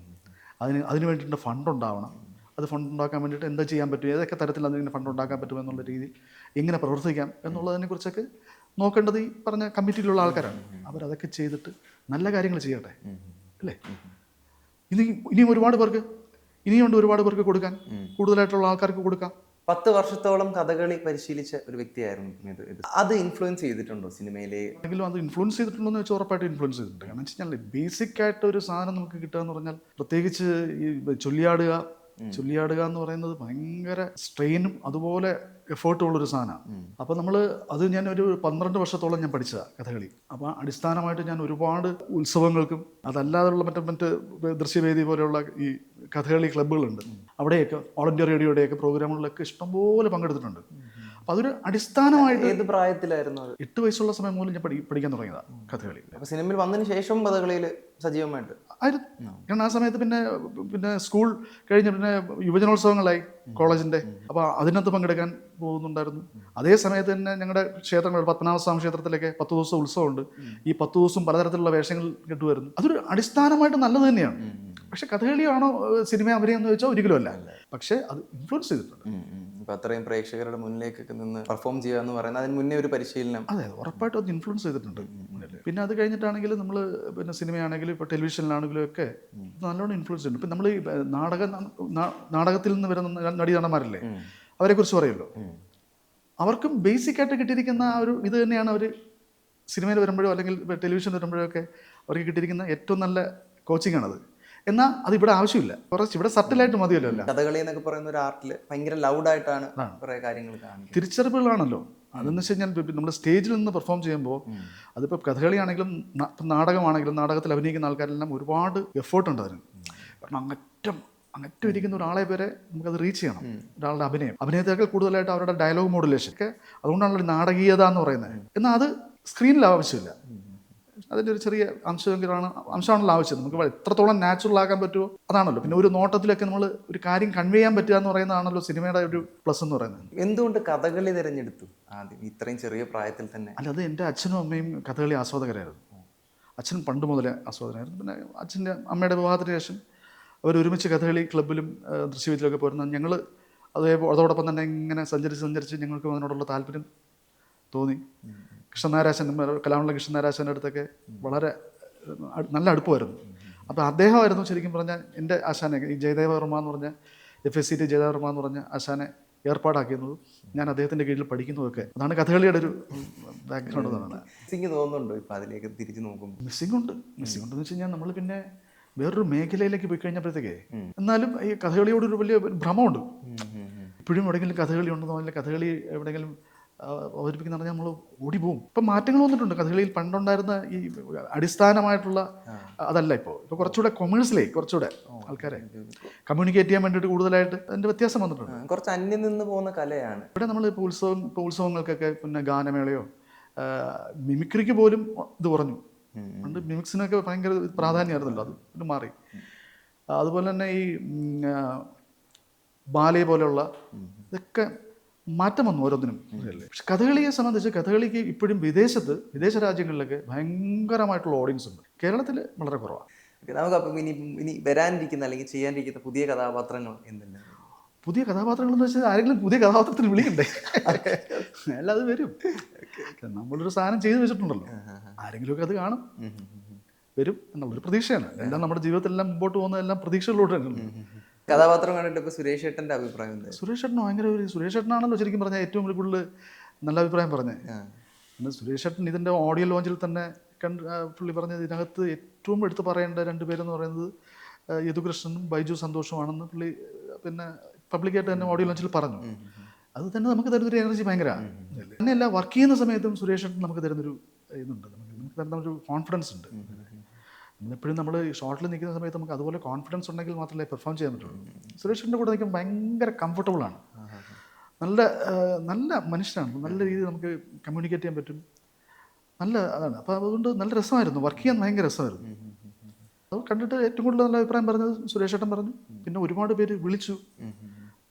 അതിന് വേണ്ടിയിട്ട് ഫണ്ട് ഉണ്ടാവണം. അത് ഫണ്ട് ഉണ്ടാക്കാൻ വേണ്ടിയിട്ട് എന്താ ചെയ്യാൻ പറ്റും, ഏതൊക്കെ തരത്തിൽ അതിങ്ങനെ ഫണ്ട് ഉണ്ടാക്കാൻ പറ്റുമെന്നുള്ള രീതിയിൽ എങ്ങനെ പ്രവർത്തിക്കാം എന്നുള്ളതിനെ കുറിച്ചൊക്കെ നോക്കേണ്ടത് ഈ പറഞ്ഞ കമ്മിറ്റിയിലുള്ള ആൾക്കാരാണ്. അവരതൊക്കെ ചെയ്തിട്ട് നല്ല കാര്യങ്ങൾ ചെയ്യട്ടെ, അല്ലേ. ഇനിയും ഒരുപാട് പേർക്ക് കൊടുക്കാൻ, കൂടുതലായിട്ടുള്ള ആൾക്കാർക്ക് കൊടുക്കാം. 10 വർഷത്തോളം കഥകളി പരിശീലിച്ച ഒരു വ്യക്തിയായിരുന്നു ഇത്. അത് ഇൻഫ്ലുവൻസ് ചെയ്തിട്ടുണ്ടോ സിനിമയിലെ? എങ്കിലും അത് ഇൻഫ്ലുവൻസ് ചെയ്തിട്ടുണ്ടോ എന്ന് വെച്ചാൽ ഉറപ്പായിട്ട് ഇൻഫ്ലുവൻസ് ചെയ്തിട്ടുണ്ട്. കാരണം വെച്ച് കഴിഞ്ഞാൽ ബേസിക് ആയിട്ട് ഒരു സാധനം നമുക്ക് കിട്ടുക എന്ന് പറഞ്ഞാൽ, പ്രത്യേകിച്ച് ഈ ചൊല്ലിയാടുക, ചൊല്ലിയാടുക എന്ന് പറയുന്നത് ഭയങ്കര സ്ട്രെയിനും അതുപോലെ എഫേർട്ടും ഉള്ളൊരു സാധനമാണ്. അപ്പോൾ അത് ഞാൻ ഒരു 12 വർഷത്തോളം ഞാൻ പഠിച്ചതാണ് കഥകളി. അപ്പോൾ അടിസ്ഥാനമായിട്ട് ഞാൻ ഒരുപാട് ഉത്സവങ്ങൾക്കും അതല്ലാതെയുള്ള മറ്റ് ദൃശ്യവേദി പോലെയുള്ള ഈ കഥകളി ക്ലബ്ബുകളുണ്ട്, അവിടെയൊക്കെ ഓൾ ഇന്ത്യ റേഡിയോയുടെയൊക്കെ പ്രോഗ്രാമുകളിലൊക്കെ ഇഷ്ടംപോലെ പങ്കെടുത്തിട്ടുണ്ട്. അപ്പോൾ അതൊരു അടിസ്ഥാനമായിട്ട്. ഏത് പ്രായത്തിലായിരുന്നു അത്? 8 വയസ്സുള്ള സമയം മുതൽ ഞാൻ പഠിക്കാൻ തുടങ്ങിയതാണ് കഥകളി. അപ്പോൾ സിനിമയിൽ വന്നതിന് ശേഷം കഥകളിയിൽ സജീവമായിട്ട് ആയിരുന്നു. കാരണം ആ സമയത്ത് പിന്നെ സ്കൂൾ കഴിഞ്ഞ് പിന്നെ യുവജനോത്സവങ്ങളായി കോളേജിൻ്റെ, അപ്പോൾ അതിനകത്ത് പങ്കെടുക്കാൻ പോകുന്നുണ്ടായിരുന്നു. അതേ സമയത്ത് തന്നെ ഞങ്ങളുടെ ക്ഷേത്രങ്ങൾ, പത്മനാഭസ്വാമി ക്ഷേത്രത്തിലൊക്കെ 10 ദിവസം ഉത്സവമുണ്ട്. ഈ 10 ദിവസം പലതരത്തിലുള്ള വേഷങ്ങൾ കിട്ടുമായിരുന്നു. അതൊരു അടിസ്ഥാനമായിട്ട് നല്ലത് തന്നെയാണ്. പക്ഷെ കഥകളിയാണോ സിനിമ അഭിനയം എന്ന് ചോദിച്ചാൽ ഒരിക്കലും അല്ല. പക്ഷെ അത് ഇൻഫ്ലുവൻസ് ചെയ്തിട്ടുണ്ട്. ഇപ്പം അത്രയും പ്രേക്ഷകരുടെ മുന്നിലേക്കൊക്കെ നിന്ന് പെർഫോം ചെയ്യുക എന്ന് പറയുന്നത് അതിന് മുന്നേ ഒരു പരിശീലനം. അതെ, ഉറപ്പായിട്ടും അത് ഇൻഫ്ലുവൻസ് ചെയ്തിട്ടുണ്ട്. പിന്നെ അത് കഴിഞ്ഞിട്ടാണെങ്കിലും നമ്മൾ പിന്നെ സിനിമയാണെങ്കിലും ഇപ്പോൾ ടെലിവിഷനിലാണെങ്കിലും ഒക്കെ നല്ലോണം ഇൻഫ്ലുവൻസ് ചെയ്യുന്നുണ്ട്. ഇപ്പം നമ്മൾ ഈ നാടകത്തിൽ നിന്ന് വരുന്ന നടന്മാരില്ലേ, അവരെക്കുറിച്ച് പറയുമല്ലോ, അവർക്കും ബേസിക്കായിട്ട് കിട്ടിയിരിക്കുന്ന ആ ഒരു ഇത് തന്നെയാണ് അവർ സിനിമയിൽ വരുമ്പോഴോ അല്ലെങ്കിൽ ടെലിവിഷൻ വരുമ്പോഴോ ഒക്കെ അവർക്ക് കിട്ടിയിരിക്കുന്ന ഏറ്റവും നല്ല കോച്ചിങ് ആണത്. എന്നാൽ അതിവിടെ ആവശ്യമില്ല, കുറച്ച് ഇവിടെ സട്ടിലായിട്ട് മതിയല്ലോ. അല്ല, കഥകളി എന്നൊക്കെ പറയുന്ന ഒരു ആർട്ടിൽ ഭയങ്കര ലൗഡായിട്ടാണ് കുറേ കാര്യങ്ങൾ കാണുന്നത്. തിരിച്ചറിവുകളാണല്ലോ. അതെന്ന് വെച്ച് കഴിഞ്ഞാൽ നമ്മൾ സ്റ്റേജിൽ നിന്ന് പെർഫോം ചെയ്യുമ്പോൾ, അതിപ്പോൾ കഥകളിയാണെങ്കിലും നാടകമാണെങ്കിലും നാടകത്തിൽ അഭിനയിക്കുന്ന ആൾക്കാരെല്ലാം ഒരുപാട് എഫേർട്ട് ഉണ്ട് അതിന്. കാരണം അങ്ങറ്റം ഇരിക്കുന്ന ഒരാളെ വരെ നമുക്കത് റീച്ച് ചെയ്യണം. ഒരാളുടെ അഭിനയത്തേക്കാൾ കൂടുതലായിട്ട് അവരുടെ ഡയലോഗ് മോഡുലേഷൻ ഒക്കെ, അതുകൊണ്ടാണല്ലോ നാടകീയത എന്ന് പറയുന്നത്. എന്നാൽ അത് സ്ക്രീനിൽ ആവശ്യമില്ല. അതിൻ്റെ ഒരു ചെറിയ അംശമാണല്ലോ ആവശ്യം. നമുക്ക് എത്രത്തോളം നാച്ചുറൽ ആക്കാൻ പറ്റുമോ അതാണല്ലോ. പിന്നെ ഒരു നോട്ടത്തിലൊക്കെ നമ്മൾ ഒരു കാര്യം കൺവേ ചെയ്യാൻ പറ്റുക എന്ന് പറയുന്നതാണല്ലോ സിനിമയുടെ ഒരു പ്ലസ് എന്ന് പറയുന്നത്. എന്തുകൊണ്ട് കഥകളി തിരഞ്ഞെടുത്തു ആദ്യം ഇത്രയും ചെറിയ പ്രായത്തിൽ തന്നെ? അല്ല, അത് എൻ്റെ അച്ഛനും അമ്മയും കഥകളി ആസ്വാദകരായിരുന്നു. അച്ഛൻ പണ്ട് മുതലേ ആസ്വാദകരായിരുന്നു. പിന്നെ അച്ഛൻ്റെ അമ്മയുടെ വിവാഹത്തിന് ശേഷം അവർ ഒരുമിച്ച് കഥകളി ക്ലബ്ബിലും ദൃശ്യവിദ്യയിലൊക്കെ പോരുന്ന ഞങ്ങൾ അതോടൊപ്പം തന്നെ ഇങ്ങനെ സഞ്ചരിച്ച് ഞങ്ങൾക്ക് അതിനോടുള്ള താല്പര്യം തോന്നി. കൃഷ്ണനാരാശൻ, കലാമണ്ഡലം കൃഷ്ണനാരാശൻ്റെ അടുത്തൊക്കെ വളരെ നല്ല അടുപ്പമായിരുന്നു. അപ്പോൾ അദ്ദേഹമായിരുന്നു ശരിക്കും പറഞ്ഞാൽ എൻ്റെ ആശാനെ, ഈ ജയദേവവർമ്മ എന്ന് പറഞ്ഞ FSCT ജയദേവവർമ്മ എന്ന് പറഞ്ഞ ആശാനെ ഏർപ്പാടാക്കിയിരുന്നത്, ഞാൻ അദ്ദേഹത്തിൻ്റെ കീഴിൽ പഠിക്കുന്നതൊക്കെ. അതാണ് കഥകളിയുടെ ഒരു ബാക്ക്ഗ്രൗണ്ട് എന്നാണ്. മിസ്സിങ് തോന്നുന്നുണ്ടോ ഇപ്പോൾ അതിലേക്ക് തിരിച്ചു നോക്കുമ്പോൾ? മിസ്സിംഗ് ഉണ്ടെന്ന് വെച്ച് കഴിഞ്ഞാൽ നമ്മൾ പിന്നെ വേറൊരു മേഖലയിലേക്ക് പോയി കഴിഞ്ഞപ്പോഴത്തേക്കേ, എന്നാലും ഈ കഥകളിയോടൊരു വലിയ ഭ്രമമുണ്ട്. ഇപ്പോഴും എവിടെയെങ്കിലും കഥകളി ഉണ്ടെന്നോ അല്ലെങ്കിൽ കഥകളി എവിടെയെങ്കിലും അവതരിപ്പിക്കുന്ന പറഞ്ഞാൽ നമ്മൾ ഓടിപ്പോവും. ഇപ്പം മാറ്റങ്ങൾ വന്നിട്ടുണ്ട്. കഥകളിയിൽ പണ്ടുണ്ടായിരുന്ന ഈ അടിസ്ഥാനമായിട്ടുള്ള അതല്ല ഇപ്പോൾ കുറച്ചുകൂടെ കൊമേഴ്സിലായി, കുറച്ചുകൂടെ ആൾക്കാരെ കമ്മ്യൂണിക്കേറ്റ് ചെയ്യാൻ വേണ്ടിയിട്ട് കൂടുതലായിട്ട് അതിൻ്റെ വ്യത്യാസം വന്നിട്ടുണ്ട്. കുറച്ച് അന്യം നിന്ന് പോകുന്ന കലയാണ് ഇവിടെ. നമ്മൾ ഇപ്പോൾ ഉത്സവങ്ങൾക്കൊക്കെ പിന്നെ ഗാനമേളയോ മിമിക്രിക്ക് പോലും ഇത് കുറഞ്ഞു. പണ്ട് മിമിക്സിനൊക്കെ ഭയങ്കര പ്രാധാന്യമായിരുന്നല്ലോ, അത് മാറി. അതുപോലെ തന്നെ ഈ ബാലെ പോലെയുള്ള ഇതൊക്കെ മാറ്റം വന്നു ഓരോന്നിനും. പക്ഷെ കഥകളിയെ സംബന്ധിച്ച് കഥകളിക്ക് ഇപ്പോഴും വിദേശ രാജ്യങ്ങളിലൊക്കെ ഭയങ്കരമായിട്ടുള്ള ഓഡിയൻസ് ഉണ്ട്. കേരളത്തിൽ വളരെ കുറവാണ്. നമുക്ക് അപ്പം ഇനി വരാനിരിക്കുന്ന അല്ലെങ്കിൽ ചെയ്യാനിരിക്കുന്ന പുതിയ കഥാപാത്രങ്ങൾ എന്തെല്ലാം? പുതിയ കഥാപാത്രങ്ങൾ എന്ന് വെച്ചാൽ ആരെങ്കിലും പുതിയ കഥാപാത്രത്തിന് വിളിക്കണ്ടേ? അല്ല, അത് വരും. നമ്മളൊരു സാധനം ചെയ്തു വെച്ചിട്ടുണ്ടല്ലോ, ആരെങ്കിലുമൊക്കെ അത് കാണും, വരും എന്നുള്ളൊരു പ്രതീക്ഷയാണ്. എല്ലാം നമ്മുടെ ജീവിതത്തിലെല്ലാം മുമ്പോട്ട് പോകുന്നതെല്ലാം പ്രതീക്ഷകളിലൂടെ തന്നെ. കഥാപാത്രം കണ്ടിട്ട് ഇപ്പോൾ സുരേഷ് ഏട്ടൻ്റെ അഭിപ്രായം എന്താ? സുരേഷ് ഏട്ടന് ഭയങ്കര സുരേഷ് ഏട്ടനാണല്ലോ ശരിക്കും പറഞ്ഞാൽ ഏറ്റവും കൂടുതൽ നല്ല അഭിപ്രായം പറഞ്ഞത്. പിന്നെ സുരേഷ് ഏട്ടൻ ഇതിൻ്റെ ഓഡിയോ ലോഞ്ചിൽ തന്നെ പുള്ളി പറഞ്ഞത്, ഇതിനകത്ത് ഏറ്റവും എടുത്ത് പറയേണ്ട 2 പേരെന്ന് പറയുന്നത് യദുകൃഷ്ണനും ബൈജു സന്തോഷുമാണെന്ന് പുള്ളി പിന്നെ പബ്ലിക്കായിട്ട് തന്നെ ഓഡിയോ ലോഞ്ചിൽ പറഞ്ഞു. അത് തന്നെ നമുക്ക് തരുന്നൊരു എനർജി ഭയങ്കരമാണ്. തന്നെയല്ല, വർക്ക് ചെയ്യുന്ന സമയത്തും സുരേഷ് ഏട്ടൻ നമുക്ക് തരുന്നൊരു ഇതുണ്ട്, നമുക്ക് തരുന്നൊരു കോൺഫിഡൻസ് ഉണ്ട്. നമ്മളെപ്പോഴും നമ്മൾ ഷോട്ടിൽ നിൽക്കുന്ന സമയത്ത് നമുക്ക് അതുപോലെ കോൺഫിഡൻസ് ഉണ്ടെങ്കിൽ മാത്രമേ പെർഫോം ചെയ്യാൻ പറ്റുള്ളൂ. സുരേഷിൻ്റെ കൂടെ നിൽക്കുമ്പോൾ ഭയങ്കര കംഫർട്ടബിളാണ്. നല്ല മനുഷ്യനാണ്. നല്ല രീതിയിൽ നമുക്ക് കമ്മ്യൂണിക്കേറ്റ് ചെയ്യാൻ പറ്റും. അതാണ്. അപ്പോൾ അതുകൊണ്ട് നല്ല രസമായിരുന്നു, വർക്ക് ചെയ്യാൻ ഭയങ്കര രസമായിരുന്നു. അത് കണ്ടിട്ട് ഏറ്റവും കൂടുതൽ നല്ല അഭിപ്രായം പറഞ്ഞത് സുരേഷ് ഏട്ടൻ പറഞ്ഞു. പിന്നെ ഒരുപാട് പേര് വിളിച്ചു,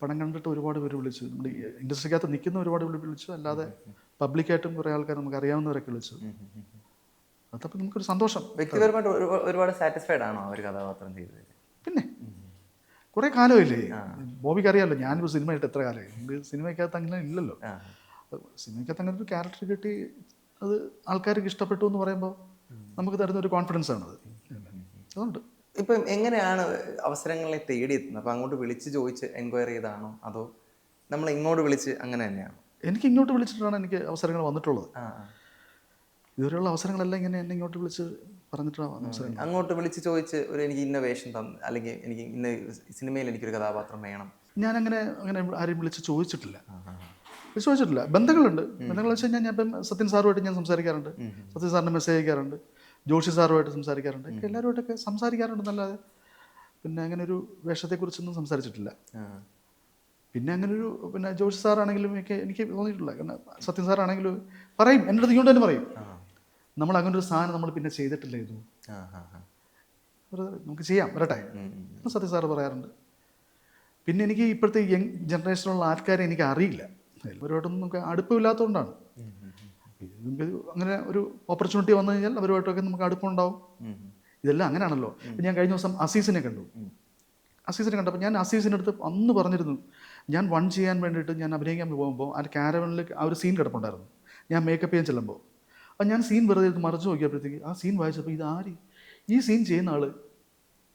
പടം കണ്ടിട്ട് ഒരുപാട് പേര് വിളിച്ചു. നമ്മുടെ ഇൻഡസ്ട്രിക്കകത്ത് നിൽക്കുന്ന ഒരുപാട് വിളിച്ചു, അല്ലാതെ പബ്ലിക്കായിട്ടും കുറേ ആൾക്കാർ നമുക്ക് അറിയാവുന്നവരൊക്കെ വിളിച്ചു. അതപ്പോൾ നമുക്കൊരു സന്തോഷം. വ്യക്തിപരമായിട്ട് ഒരുപാട് സാറ്റിസ്ഫൈഡ് ആണോ അവർ കഥാപാത്രം ചെയ്തത്? പിന്നെ കുറേ കാലമില്ലേ, ബോബിക്ക് അറിയാമല്ലോ, ഞാനിപ്പോൾ സിനിമയായിട്ട് എത്ര കാലമായി. സിനിമയ്ക്കകത്ത് അങ്ങനെ ഇല്ലല്ലോ. സിനിമയ്ക്കകത്ത് അങ്ങനെ ഒരു ക്യാരക്ടർ കിട്ടി, അത് ആൾക്കാർക്ക് ഇഷ്ടപ്പെട്ടു എന്ന് പറയുമ്പോൾ നമുക്ക് തരുന്ന ഒരു കോൺഫിഡൻസ് ആണത്. അതുകൊണ്ട് ഇപ്പം എങ്ങനെയാണ് അവസരങ്ങളെ തേടിയെത്തുന്നത്? അപ്പോൾ അങ്ങോട്ട് വിളിച്ച് ചോദിച്ച് എൻക്വയറി ചെയ്താണോ, അതോ നമ്മൾ ഇങ്ങോട്ട് വിളിച്ച് അങ്ങനെ തന്നെയാണോ? എനിക്ക് ഇങ്ങോട്ട് വിളിച്ചിട്ടാണ് എനിക്ക് അവസരങ്ങൾ വന്നിട്ടുള്ളത്. ഇതുവരെയുള്ള അവസരങ്ങളെല്ലാം ഇങ്ങനെ എന്നെ ഇങ്ങോട്ട് വിളിച്ച് പറഞ്ഞിട്ട് അവസരം അങ്ങോട്ട് വിളിച്ച് ചോദിച്ച് എനിക്ക് ഇന്ന വേഷം തന്നു, അല്ലെങ്കിൽ എനിക്ക് ഇന്ന സിനിമയിൽ എനിക്കൊരു കഥാപാത്രം വേണം. ഞാൻ അങ്ങനെ ആരെയും വിളിച്ച് ചോദിച്ചിട്ടില്ല. ബന്ധങ്ങളുണ്ട്. ബന്ധങ്ങൾ വെച്ച് കഴിഞ്ഞാൽ ഞാൻ ഇപ്പം സത്യൻ സാറുമായിട്ട് ഞാൻ സംസാരിക്കാറുണ്ട്, സത്യൻ സാറിന് മെസ്സേജ് അയക്കാറുണ്ട്, ജോഷി സാറുമായിട്ട് സംസാരിക്കാറുണ്ട്, എല്ലാവരുമായിട്ടൊക്കെ സംസാരിക്കാറുണ്ടെന്നല്ലാതെ പിന്നെ അങ്ങനെ ഒരു വേഷത്തെക്കുറിച്ചൊന്നും സംസാരിച്ചിട്ടില്ല. പിന്നെ അങ്ങനൊരു ജോഷി സാറാണെങ്കിലും എനിക്ക് തോന്നിയിട്ടില്ല. കാരണം സത്യൻ സാറാണെങ്കിലും പറയും, എൻ്റെ അടുത്ത് ഇങ്ങോട്ട് തന്നെ പറയും, നമ്മൾ അങ്ങനെ ഒരു സാധനം നമ്മൾ പിന്നെ ചെയ്തിട്ടില്ല, ഇത് നമുക്ക് ചെയ്യാം വരട്ടെ സത്യ സാറ് പറയാറുണ്ട്. പിന്നെ എനിക്ക് ഇപ്പോഴത്തെ യങ് ജനറേഷനിലുള്ള ആൾക്കാരെ എനിക്ക് അറിയില്ല, അവരുമായിട്ടൊന്നും നമുക്ക് അടുപ്പമില്ലാത്തതുകൊണ്ടാണ്. അങ്ങനെ ഒരു ഓപ്പർച്യൂണിറ്റി വന്നു കഴിഞ്ഞാൽ അവരുമായിട്ടൊക്കെ നമുക്ക് അടുപ്പമുണ്ടാവും. ഇതെല്ലാം അങ്ങനെയാണല്ലോ. ഞാൻ കഴിഞ്ഞ ദിവസം അസീസിനെ കണ്ടപ്പോൾ ഞാൻ അസീസിൻ്റെ അടുത്ത് അന്ന് പറഞ്ഞിരുന്നു, ഞാൻ 1 ചെയ്യാൻ വേണ്ടിയിട്ട് ഞാൻ അഭിനയിക്കാൻ പോകുമ്പോൾ ആ കാരവനിൽ ആ ഒരു സീൻ കിടപ്പുണ്ടായിരുന്നു. ഞാൻ മേക്കപ്പ് ചെയ്യാൻ ചെല്ലുമ്പോൾ അപ്പം ഞാൻ സീൻ വെറുതെ എടുത്ത് മറിച്ച് നോക്കിയപ്പോഴത്തേക്ക് ആ സീൻ വായിച്ചപ്പോൾ ഇത് ആര്, ഈ സീൻ ചെയ്യുന്ന ആൾ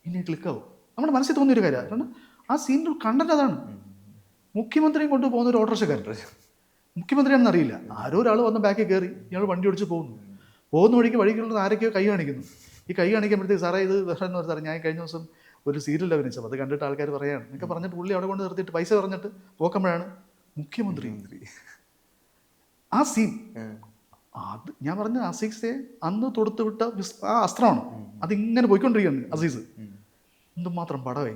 ഇനി ക്ലിക്കാവും. നമ്മുടെ മനസ്സിൽ തോന്നിയൊരു കാര്യമാണ്. കാരണം ആ സീനിൻ്റെ കണ്ടന്റ് അതാണ്. മുഖ്യമന്ത്രിയും കൊണ്ട് പോകുന്ന ഒരു ഓട്ടോറിക്ഷക്കാരൻ, മുഖ്യമന്ത്രിയാണെന്ന് അറിയില്ല, ആരോ ഒരാൾ വന്ന് ബാക്കിൽ കയറി ഇയാൾ വണ്ടി ഓടിച്ച് പോകുന്ന വഴിക്കുള്ളത് ആരൊക്കെയോ കൈ കാണിക്കുന്നു. ഈ കൈ കാണിക്കുമ്പോഴത്തേക്ക് സാറേ ഇത് എന്ന് പറഞ്ഞാൽ ഞാൻ കഴിഞ്ഞ ദിവസം ഒരു സീരിയൽ അഭിനയിച്ചപ്പോൾ അത് കണ്ടിട്ട് ആൾക്കാർ പറയാണ് എന്നൊക്കെ പറഞ്ഞിട്ട് പുള്ളി അവിടെ കൊണ്ട് നിർത്തിയിട്ട് പൈസ പറഞ്ഞിട്ട് നോക്കുമ്പോഴാണ് മുഖ്യമന്ത്രി. ആ സീൻ അത് ഞാൻ പറഞ്ഞ അസീസെ അന്ന് തൊടുത്ത് വിട്ട ആ അസ്ത്രമാണ്. അതിങ്ങനെ പോയിക്കൊണ്ടിരിക്കുകയാണ് അസീസ്. എന്തുമാത്രം പടമായി.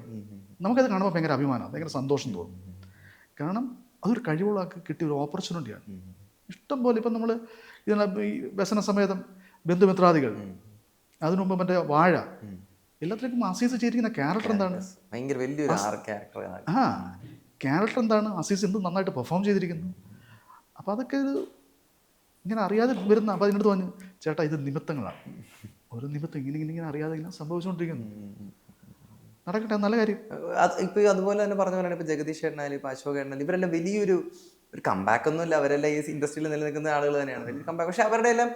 നമുക്കത് കാണുമ്പോൾ ഭയങ്കര അഭിമാനമാണ്, ഭയങ്കര സന്തോഷം തോന്നും. കാരണം അതൊരു കഴിവുള്ള കിട്ടിയ ഒരു ഓപ്പർച്യൂണിറ്റിയാണ്. ഇഷ്ടം പോലെ ഇപ്പം നമ്മൾ ഇതിനെ ഈ വ്യസന സമേതം, ബന്ധുമിത്രാദികൾ, അതിനു മുമ്പ് മറ്റേ വാഴ, എല്ലാത്തിലേക്കും അസീസ് ചെയ്തിരിക്കുന്ന ക്യാരക്ടർ എന്താണ്, ഭയങ്കര വലിയൊരു ക്യാരക്ടർ. ക്യാരക്ടർ എന്താണ്, അസീസ് എന്ത് നന്നായിട്ട് പെർഫോം ചെയ്തിരിക്കുന്നു. അപ്പോൾ അതൊക്കെ ഒരു ഇങ്ങനെ അറിയാതെ വരുന്ന. അപ്പോൾ അതിനടുത്ത് പറഞ്ഞു, ചേട്ടാ ഇത് നിമിത്തങ്ങളാണ്, ഓരോ നിമിത്തം ഇങ്ങനെ അറിയാതെ ഇങ്ങനെ സംഭവിച്ചുകൊണ്ടിരിക്കുന്നു. നടക്കട്ടെ, നല്ല കാര്യം. ഇപ്പൊ അതുപോലെ തന്നെ പറഞ്ഞ പോലെയാണ് ഇപ്പൊ ജഗദീഷ് ചേട്ടനായാലും ഇപ്പൊ അശോക് ചേട്ടനായാലും ഇവരെല്ലാം വലിയൊരു കമ്പാക്ക് ഒന്നും ഇല്ല. അവരെല്ലാം ഈ ഇൻഡസ്ട്രിയിൽ നിലനിൽക്കുന്ന ആളുകൾ തന്നെയാണ്, വലിയ കമ്പാക്ക്. പക്ഷെ അവരുടെ എല്ലാം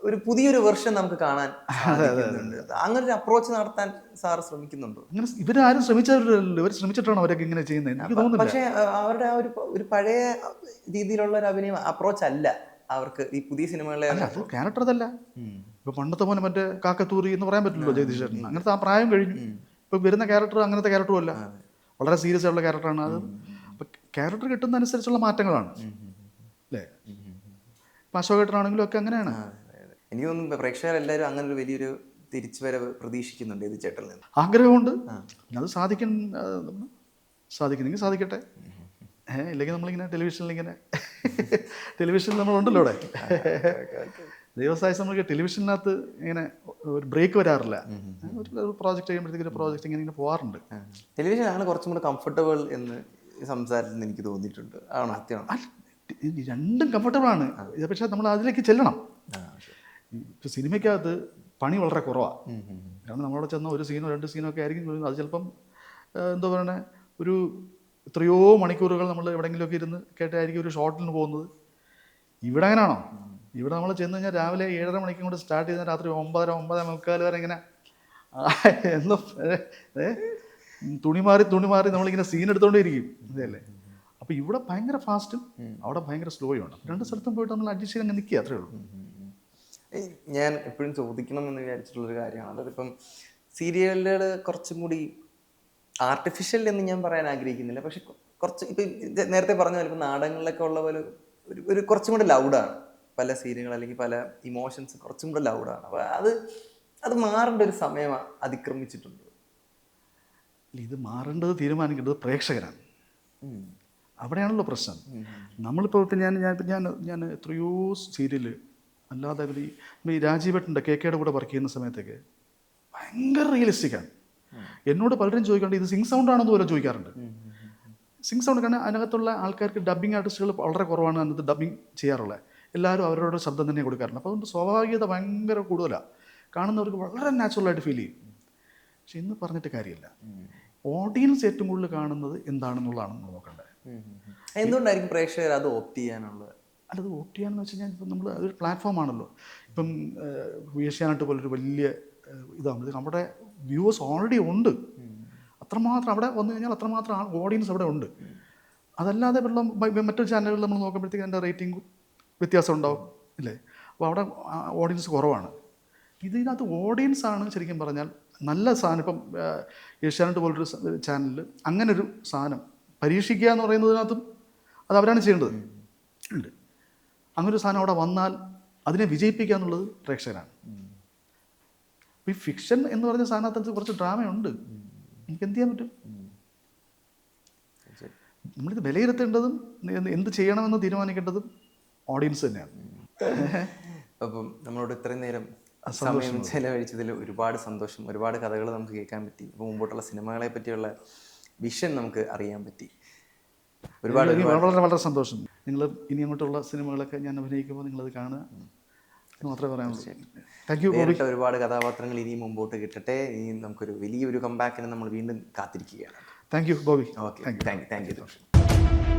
ഒരു പുതിയൊരു വെർഷൻ നമുക്ക് കാണാൻ സാധിക്കുന്നുണ്ട്. അങ്ങനെ ഒരു അപ്രോച്ച് നടത്താൻ സാർ ശ്രമിക്കുന്നുണ്ടോ? അങ്ങനെ ഇവരാരും ശ്രമിച്ചിട്ടില്ലല്ലോ, ഇവർ ശ്രമിച്ചിട്ടാണ് അവരൊക്കെ ഇങ്ങനെ ചെയ്യുന്നത്, എനിക്ക് തോന്നുന്നില്ല. പക്ഷെ അവരുടെ ആ ഒരു പഴയ രീതിയിലുള്ള ഒരു അഭിനയം അപ്രോച്ച് അല്ല അവർക്ക് ഈ പുതിയ സിനിമകളിലെ ക്യാരക്ടർ അതല്ല. ഇപ്പൊ പണ്ടത്തെ പോലെ മറ്റേ കാക്കത്തൂറി എന്ന് പറയാൻ പറ്റില്ലല്ലോ ജഗദീഷ് ചേട്ടൻ. അങ്ങനത്തെ ആ പ്രായം കഴിഞ്ഞു. ഇപ്പൊ വരുന്ന ക്യാരക്ടർ അങ്ങനത്തെ ക്യാരക്ടറും അല്ല, വളരെ സീരിയസ് ആയിട്ടുള്ള ക്യാരക്ടറാണ് അത്. അപ്പൊ ക്യാരക്ടർ കിട്ടുന്ന അനുസരിച്ചുള്ള മാറ്റങ്ങളാണ് അല്ലേ. ഇപ്പൊ അശോകേട്ടനാണെങ്കിലും ഒക്കെ അങ്ങനെയാണ്. എനിക്ക് തോന്നുന്നു പ്രേക്ഷകരെല്ലാവരും അങ്ങനെ ഒരു വലിയൊരു തിരിച്ചുവരവ് പ്രതീക്ഷിക്കുന്നുണ്ട് ഇത് ചേട്ടനിൽ നിന്ന്. ആഗ്രഹമുണ്ട്, അത് സാധിക്കുന്നെങ്കിൽ സാധിക്കട്ടെ. ഇല്ലെങ്കിൽ നമ്മളിങ്ങനെ ടെലിവിഷനിൽ നമ്മളുണ്ടല്ലോ ഇവിടെ. ദൈവസായ നമുക്ക് ടെലിവിഷനകത്ത് ഇങ്ങനെ ഒരു ബ്രേക്ക് വരാറില്ല. ഒരു പ്രോജക്റ്റ് കഴിയുമ്പോഴത്തേക്ക് പ്രോജക്റ്റ് ഇങ്ങനെ പോകാറുണ്ട്. ടെലിവിഷനാണ് കുറച്ചും കൂടെ കംഫർട്ടബിൾ എന്ന് സംസാരത്തിൽ എനിക്ക് തോന്നിയിട്ടുണ്ട്. ആണോ? സത്യമാണ്, രണ്ടും കംഫർട്ടബിൾ ആണ്. പക്ഷേ നമ്മൾ അതിലേക്ക് ചെല്ലണം. ഇപ്പോൾ സിനിമയ്ക്കകത്ത് പണി വളരെ കുറവാണ്. കാരണം നമ്മളവിടെ ചെന്ന ഒരു സീനോ 2 സീനോ ഒക്കെ ആയിരിക്കും. അത് ചിലപ്പം എന്താ പറയണേ, ഒരു എത്രയോ മണിക്കൂറുകൾ നമ്മൾ എവിടെയെങ്കിലുമൊക്കെ ഇരുന്ന് കേട്ടായിരിക്കും ഒരു ഷോട്ടിന് പോകുന്നത്. ഇവിടെ അങ്ങനെയാണോ? ഇവിടെ നമ്മൾ ചെന്ന് കഴിഞ്ഞാൽ രാവിലെ 7:30 മണിക്കും കൊണ്ട് സ്റ്റാർട്ട് ചെയ്താൽ രാത്രി 9:30-9:45 വരെ ഇങ്ങനെ തുണി മാറി നമ്മളിങ്ങനെ സീൻ എടുത്തുകൊണ്ടിരിക്കും. ഇതല്ലേ. അപ്പോൾ ഇവിടെ ഭയങ്കര ഫാസ്റ്റും അവിടെ ഭയങ്കര സ്ലോയുമാണ്. 2 സ്ഥലത്തും പോയിട്ട് നമ്മൾ അഡ്ജസ്റ്റ് ചെയ്ത് അങ്ങനെ നിൽക്കുക, അത്രേ ഉള്ളൂ. ഞാൻ എപ്പോഴും ചോദിക്കണം എന്ന് വിചാരിച്ചിട്ടുള്ളൊരു കാര്യമാണ്. അതായത് ഇപ്പം സീരിയലുകൾ കുറച്ചും കൂടി ആർട്ടിഫിഷ്യൽ എന്ന് ഞാൻ പറയാൻ ആഗ്രഹിക്കുന്നില്ല, പക്ഷെ കുറച്ച് ഇപ്പം നേരത്തെ പറഞ്ഞ പോലെ ഇപ്പം നാടകങ്ങളിലൊക്കെ ഉള്ള പോലെ ഒരു കുറച്ചും കൂടെ ലൗഡാണ് പല സീനുകൾ, അല്ലെങ്കിൽ പല ഇമോഷൻസ് കുറച്ചും കൂടെ ലൗഡാണ്. അപ്പോൾ അത് മാറേണ്ട ഒരു സമയം അതിക്രമിച്ചിട്ടുണ്ട്. ഇത് മാറേണ്ടത്, തീരുമാനിക്കേണ്ടത് പ്രേക്ഷകരാണ്. അവിടെയാണല്ലോ പ്രശ്നം. നമ്മളിപ്പോൾ ഞാൻ എത്രയോ സീരിയല് അല്ലാതെ ഈ രാജീവേട്ടൻ്റെ KKയുടെ കൂടെ വർക്ക് ചെയ്യുന്ന സമയത്തൊക്കെ ഭയങ്കര റിയലിസ്റ്റിക്കാണ്. എന്നോട് പലരും ചോദിക്കാറുണ്ട്, ഇത് സിങ് സൗണ്ട് ആണെന്ന് പോലും ചോദിക്കാറുണ്ട്. സിങ് സൗണ്ട്, കാരണം അതിനകത്തുള്ള ആൾക്കാർക്ക് ഡബ്ബിങ് ആർട്ടിസ്റ്റുകൾ വളരെ കുറവാണ് അതിനകത്ത് ഡബ്ബിങ് ചെയ്യാറുള്ളത്. എല്ലാവരും അവരുടെ ശബ്ദം തന്നെ കൊടുക്കാറുണ്ട്. അപ്പോൾ അതുകൊണ്ട് സ്വാഭാവികത ഭയങ്കര കൂടുതലാണ്. കാണുന്നവർക്ക് വളരെ നാച്ചുറലായിട്ട് ഫീൽ ചെയ്യും. പക്ഷെ ഇന്ന് പറഞ്ഞിട്ട് കാര്യമില്ല. ഓഡിയൻസ് ഏറ്റവും കൂടുതൽ കാണുന്നത് എന്താണെന്നുള്ളതാണ് നമ്മൾ നോക്കേണ്ടത്. എന്തുകൊണ്ടായിരിക്കും പ്രേക്ഷകർ അത് ഓപ്റ്റ് ചെയ്യാനുള്ളത്? അല്ലത് വോട്ട് ചെയ്യാന്ന് വെച്ച് കഴിഞ്ഞാൽ ഇപ്പം നമ്മൾ അതൊരു പ്ലാറ്റ്ഫോമാണല്ലോ. ഇപ്പം ഏഷ്യാനെറ്റ് പോലൊരു വലിയ ഇതാണ്. നമ്മുടെ വ്യൂവേഴ്സ് ഓൾറെഡി ഉണ്ട്. അത്രമാത്രം അവിടെ വന്നു കഴിഞ്ഞാൽ അത്രമാത്രം ഓഡിയൻസ് അവിടെ ഉണ്ട്. അതല്ലാതെ മറ്റൊരു ചാനലുകളിൽ നമ്മൾ നോക്കുമ്പോഴത്തേക്കും അതിൻ്റെ റേറ്റിംഗ് വ്യത്യാസം ഉണ്ടാവും ഇല്ലേ. അപ്പോൾ അവിടെ ഓഡിയൻസ് കുറവാണ്. ഇതിനകത്ത് ഓഡിയൻസ് ആണ് ശരിക്കും പറഞ്ഞാൽ നല്ല സാധനം. ഇപ്പം ഏഷ്യാനെറ്റ് പോലൊരു ചാനലിൽ അങ്ങനൊരു സാധനം പരീക്ഷിക്കുക എന്ന് പറയുന്നതിനകത്തും അത് അവരാണ് ചെയ്യേണ്ടത്. ഉണ്ട് അങ്ങനൊരു സാധനം അവിടെ വന്നാൽ അതിനെ വിജയിപ്പിക്കുക എന്നുള്ളത് പ്രേക്ഷകരാണ്. ഈ ഫിക്ഷൻ എന്ന് പറഞ്ഞ സാധനത്തിനകത്ത് കുറച്ച് ഡ്രാമയുണ്ട്. നമുക്ക് എന്ത് ചെയ്യാൻ പറ്റും? നമ്മളിത് വിലയിരുത്തേണ്ടതും എന്ത് ചെയ്യണമെന്ന് തീരുമാനിക്കേണ്ടതും ഓഡിയൻസ് തന്നെയാണ്. അപ്പം നമ്മളോട് ഇത്രയും നേരം സമയം ചെലവഴിച്ചതിൽ ഒരുപാട് സന്തോഷം. ഒരുപാട് കഥകൾ നമുക്ക് കേൾക്കാൻ പറ്റി. അപ്പോൾ മുമ്പോട്ടുള്ള സിനിമകളെ പറ്റിയുള്ള വിഷൻ നമുക്ക് അറിയാൻ പറ്റി. ഒരുപാട് വളരെ വളരെ സന്തോഷം. നിങ്ങൾ ഇനി അങ്ങോട്ടുള്ള സിനിമകളൊക്കെ ഞാൻ അഭിനയിക്കുമ്പോൾ നിങ്ങളത് കാണുക എന്ന് മാത്രമേ പറയാനുള്ളൂ. Thank you. ഒരുപാട് കഥാപാത്രങ്ങൾ ഇനിയും മുമ്പോട്ട് കിട്ടട്ടെ. ഇനി നമുക്കൊരു വലിയൊരു കംബാക്കിന് നമ്മൾ വീണ്ടും കാത്തിരിക്കുകയാണ്. Thank you Bobby. Okay, thank you.